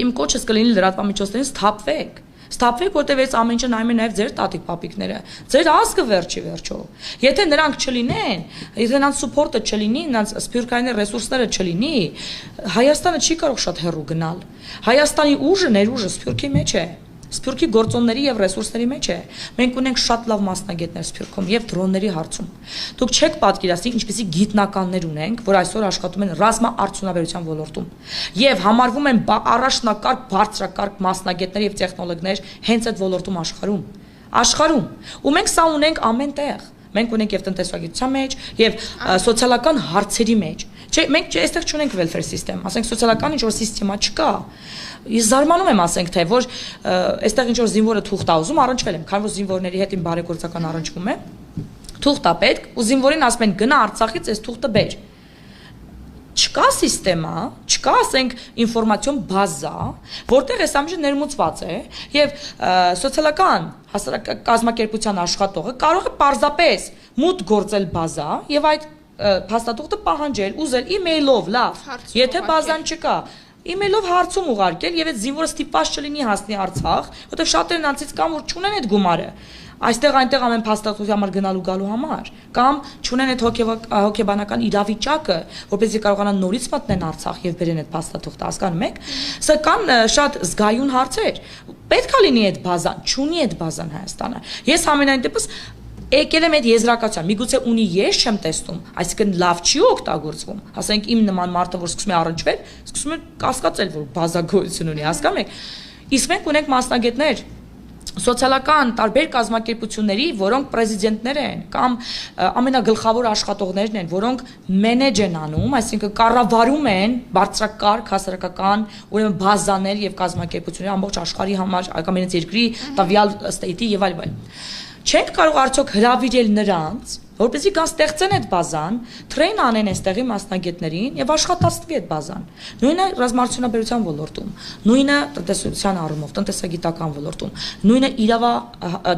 իմ կոչս կլինի լրատվամիջոցներից սթափվեք։ Ստապվեք, որտեղ այս ամեն ինչը նայում են նաև ձեր տատիկ պապիկները, ձեր ազգը վերջի վերջո։ Եթե նրանք չլինեն, եթե նրանց սուփորտը չլինի, նրանց սփյուռքային ռեսուրսները չլինի, Հայաստանը չի կարող շատ հեռու գնալ։ Հայաստանի ուժը, ներուժը Սփյուռքի մեջ է։ Սփյուռքի գործոնների եւ ռեսուրսների մեջ է։ Մենք ունենք շատ լավ մասնագետներ Սփյուռքում եւ դրոնների հարցում։ Դուք չեք պատկերացնի ինչպեսի գիտնականներ ունենք, որ այսօր աշխատում են ռազմաարդյունաբերության ոլորտում եւ համարվում են առաջնակարգ բարձրակարգ մասնագետներ եւ տեխնոլոգներ հենց այդ ոլորտում աշխարհում։ Ու մենք սա ունենք ամեն տեղ։ Մենք ունենք եւ տնտեսագիտության մեջ, եւ սոցիալական հարցերի մեջ։ Չէ, մենք այստեղ չունենք welfare system, ասենք սոցիալական ինչ որ սիստեմա չկա։ Ես զարմանում եմ, ասենք թե որ այստեղ ինչ որ զինվորը թուղթ ա ուզում, առնչվել եմ, քանի որ զինվորների հետ իմ բարեգործական առնչվում է, թուղթ ա պետք, ու զինվորին ասում են գնա Արցախից այս թուղթը բեր։ Չկա սիստեմա, չկա, ասենք, ինֆորմացիոն բազա, որտեղ այս ամենը ներմուծված է, եւ սոցիալական կազմակերպության աշխատողը կարող է պարզապես մուտք գործել բազա եւ այդ փաստաթուղթը պահանջել, ուզել email-ով, լավ, եթե բազան չկա, email-ով հարցում ուղարկել եւ այդ զինվորը ստիպված չլինի հասնի Արցախ, որտեղ շատերն անցից կան, որ չունեն այդ գումարը։ Այստեղ այնտեղ ամեն փաստաթուղթի համար գնալու գալու համար կամ չունեն այդ հոգեբանական իրավիճակը, որպեսզի կարողանան նորից մտնեն Արցախ եւ բերեն այդ փաստաթուղթը, հասկանում եք։ Սա կան շատ զգայուն հարցեր։ Պետք է լինի այդ բազան, չունի այդ բազան Հայաստանը։ Ես ամենայն դեպս եկել եմ այդ եզրակացության, միգուցե ունի ես չեմ տեսնում, այսինքն լավ չի օգտագործվում։ Ասենք իմ նման մարդը, որ սկսում է առնչվել, սկսում է կասկածել, որ բազա գոյություն ունի, հասկանում եք։ Իսկ մենք ունենք մասնագետներ սոցիալական տարբեր կազմակերպությունների, որոնք պրեզիդենտներ են կամ ամենագլխավոր աշխատողներն են, որոնք մենեջ են անում, այսինքն կառավարում են բարձրակարգ հասարակական, ուրեմն բազաներ եւ կազմակերպություններ ամբողջ աշխարհի համար, ամենից երկրի տվյալ ստեյտի եւ այլն։ Չենք կարող արդյոք հրավիրել նրանց, որպեսզի կան ստեղծեն այդ բազան, թրեյն անեն այստեղի մասնագետներին եւ աշխատացվի այդ բազան։ Նույնը ռազմարտությունաբերության ոլորտում, նույնը տնտեսության առումով, տնտեսագիտական ոլորտում, նույնը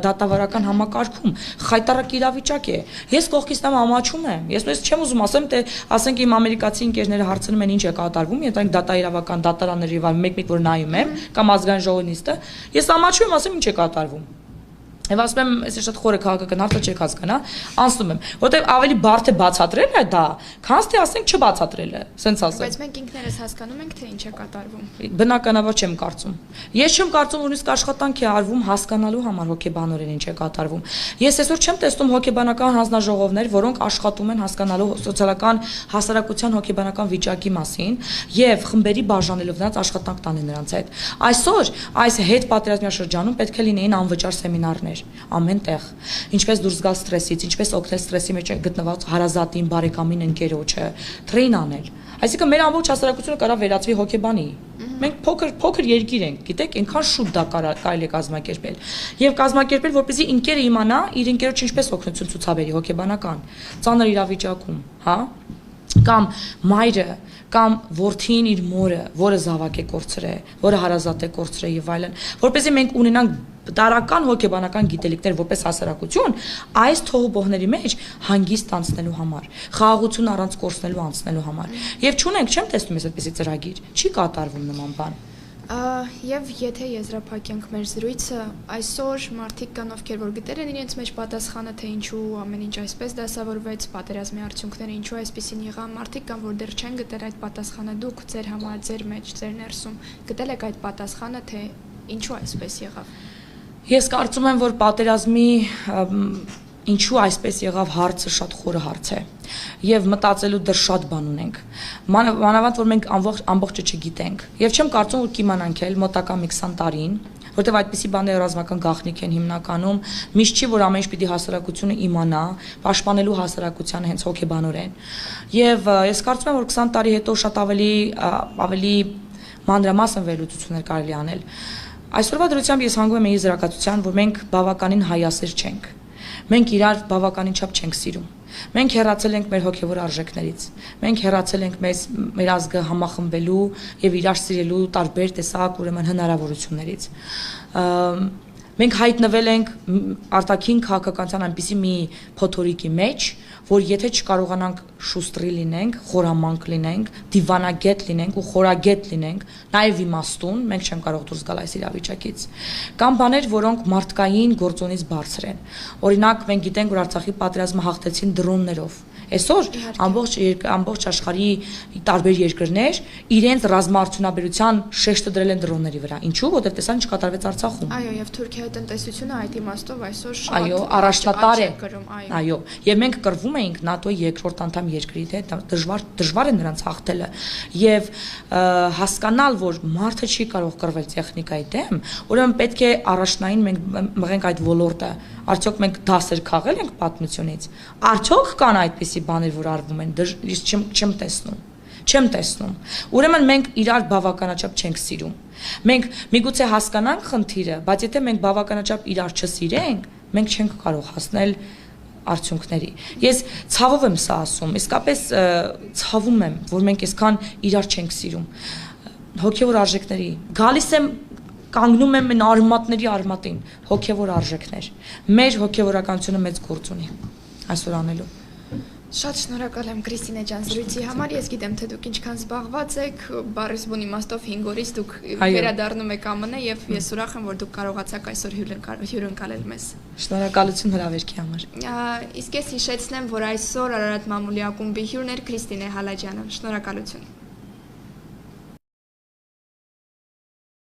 դատավարական համակարգում խայտարակ իրավիճակ է։ Ես կողքից նամ ամաչում եմ։ Ես նույնիսկ չեմ ուզում ասեմ, թե ասենք իմ ամերիկացի ընկերները հարցնում են ինչ է կատարվում, եթե այնք դատաիրավական դատարանների վար մեկ-մեկ որ նայում եմ, կամ ազգային ժողովի նիստը, ես ամաչում եմ, ասեմ ինչ է կատարվում։ Եվ ասում եմ, այս շատ խորը քաղաքական հարցը չեք հասկանա, անցնում եմ, որտեղ ավելի բարդ է բացատրել է դա, քան թե ասենք չբացատրել է, սենց ասեմ։ Բայց մենք ինքներս հասկանում ենք, թե ինչ է կատարվում։ Բնականաբար չեմ կարծում։ Ես չեմ կարծում, որ նույնիսկ աշխատանք է արվում հասկանալու համար հոգեբանորեն ինչ է կատարվում։ Ես այսօր չեմ տեսնում հոգեբանական հանձնաժողովներ, որոնք աշխատում են հասկանալու սոցիալական հասարակության հոգեբանական վիճակի մասին եւ խմբերի բաժանելով նրանց աշխատանք տանեն նրանց հետ։ Այսօր այս հետ պատերազմյա շրջանում պետք է լինեին անվճար սեմինարներ ամեն տեղ, ինչպես դուրս գալ ստրեսից, ինչպես օգնել ստրեսի մեջ գտնված հարազատին, բարեկամին, ընկերոջը, թրեյն անել։ Այսինքն մեր ամբողջ հասարակությունը կարող վերածվի հոգեբանի։ Մենք փոքր երկիր ենք, գիտեք, այնքան շուտ դա կարելի է կազմակերպել։ Եվ կազմակերպել, որպեսզի ընկերը իմանա իր ընկերոջ ինչպես օգնություն ցուցաբերի հոգեբանական, ծանր իրավիճակում, հա? Կամ մայրը, կամ որդին իր մորը, որը զավակ է կորցրել, որը հարազատ է կորցրել եւ այլն, որպեսզի մենք ունենանք տարական հոգեբանական գիտելիքներ որպես հասարակություն այս թողուբոհների մեջ հանգիստ անցնելու համար, խաղաղություն առանց կորցնելու անցնելու համար։ Եվ չունենք, չեմ տեսնում ես այդպիսի ծրագիր, չի կատարվում նման բան։ Եվ եթե եզրափակենք մեր զրույցը, այսօր մարդիկ կան, ովքեր որ գտել են իրենց մեջ պատասխանը, թե ինչու ամեն ինչ այսպես դասավորվեց, պատերազմի արդյունքները ինչու այսպեսին եղան, մարդիկ կան, որ դեռ չեն գտել այդ պատասխանը, դուք ձեր համար, ձեր մեջ, ձեր ներսում գտել եք այդ պատասխանը, թե ինչու այսպես եղավ։ Ես կարծում եմ, որ պատերազմի ինչու այսպես եղավ հարցը շատ խորը հարց է եւ մտածելու դեռ շատ բան ունենք մանավանդ որ մենք ամբողջը չգիտենք եւ չեմ կարծում որ կիմանանք էլ մոտակա մի 20 տարին որտեւ այդպիսի բաները ռազմական գաղտնիք են հիմնականում միշտ չի որ ամեն ինչ պիտի հասարակությունը իմանա պաշտպանելու հասարակությանը հենց հոգեբանորեն եւ ես կարծում եմ որ 20 տարի հետո շատ ավելի մանրամասն վերլուծություններ կարելի անել այսօրվա դրությամբ ես հանգում եմ իմ զրակացության որ մենք բավականին հայասեր չենք Մենք իրար բավականին չափ չենք սիրում։ Մենք հեռացել ենք մեր հոգևոր արժեքներից։ Մենք հեռացել ենք մեր ազգը համախմբելու եւ իրար սիրելու տարբեր տեսակ ուրեմն հնարավորություններից։ Մենք հայտնվել ենք արտաքին քաղաքականության այնպիսի մի փոթորիկի մեջ, որ եթե չկարողանանք շուստրի լինենք, խորամանկ լինենք, դիվանագետ լինենք ու խորագետ լինենք, նաև իմաստուն, մենք չենք կարող դուրս գալ այս իրավիճակից։ Կամ բաներ, որոնք մարդկային գործոնից բարձր են։ Օրինակ, մենք գիտենք, որ Արցախի պատերազմը հաղթեցին դրոններով։ Այսօր ամբողջ աշխարհի տարբեր երկրներ իրենց ռազմաարդյունաբերության շեշտը դրել են դրոնների վրա։ Ինչու՞, որովհետև տեսան չկատարվեց Արցախում։ Այո, եւ Թուրքիայի տնտեսությունը այդ իմաստով այսօր շատ այո, առաջատար է։ Այո։ Այո, եւ մենք կռվում էինք ՆԱՏՕ-ի երկրորդ անդամ երկրի հետ, դժվար է նրանց հաղթելը։ Եվ հասկանալ, որ մարդը չի կարող կռվել տեխնիկայի դեմ, ուրեմն պետք է առաջնային մենք մղենք այդ ոլորտը Արդյոք մենք դասեր քաղել ենք պատմությունից։ Արդյոք կան այդպիսի բաներ, որ արվում են, ես չեմ տեսնում։ Չեմ տեսնում։ Ուրեմն մենք իրար բավականաչափ չենք սիրում։ Մենք միգուցե հասկանանք խնդիրը, բայց եթե մենք բավականաչափ իրար չսիրենք, մենք չենք կարող հասնել արդյունքների։ Ես ցավով եմ սա ասում, իսկապես ցավում եմ, որ մենք այսքան իրար չենք սիրում։ Հոգևոր արժեքների։ Գալիս եմ կանգնում եմ այն արմատների արմատին, հոգևոր արժեքներ։ Մեր հոգևորականությունը մեծ գործ ունի այսօր անելու։ Շատ շնորհակալ եմ Կրիստինե ջան զրույցի համար։ Ես գիտեմ, թե դուք ինչքան զբաղված եք, բառիս բուն իմաստով 5 օրից դուք վերադառնում եք ԱՄՆ եւ ես ուրախ եմ, որ դուք կարողացաք այսօր հյուրընկալել մեզ։ Շնորհակալություն հրավերքի համար։ Իսկ ես հիշեցնեմ, որ այսօր Արարատ մամուլի ակումբի հյուրն էր Կրիստինե Հալաջյանը։ Շնորհակալություն։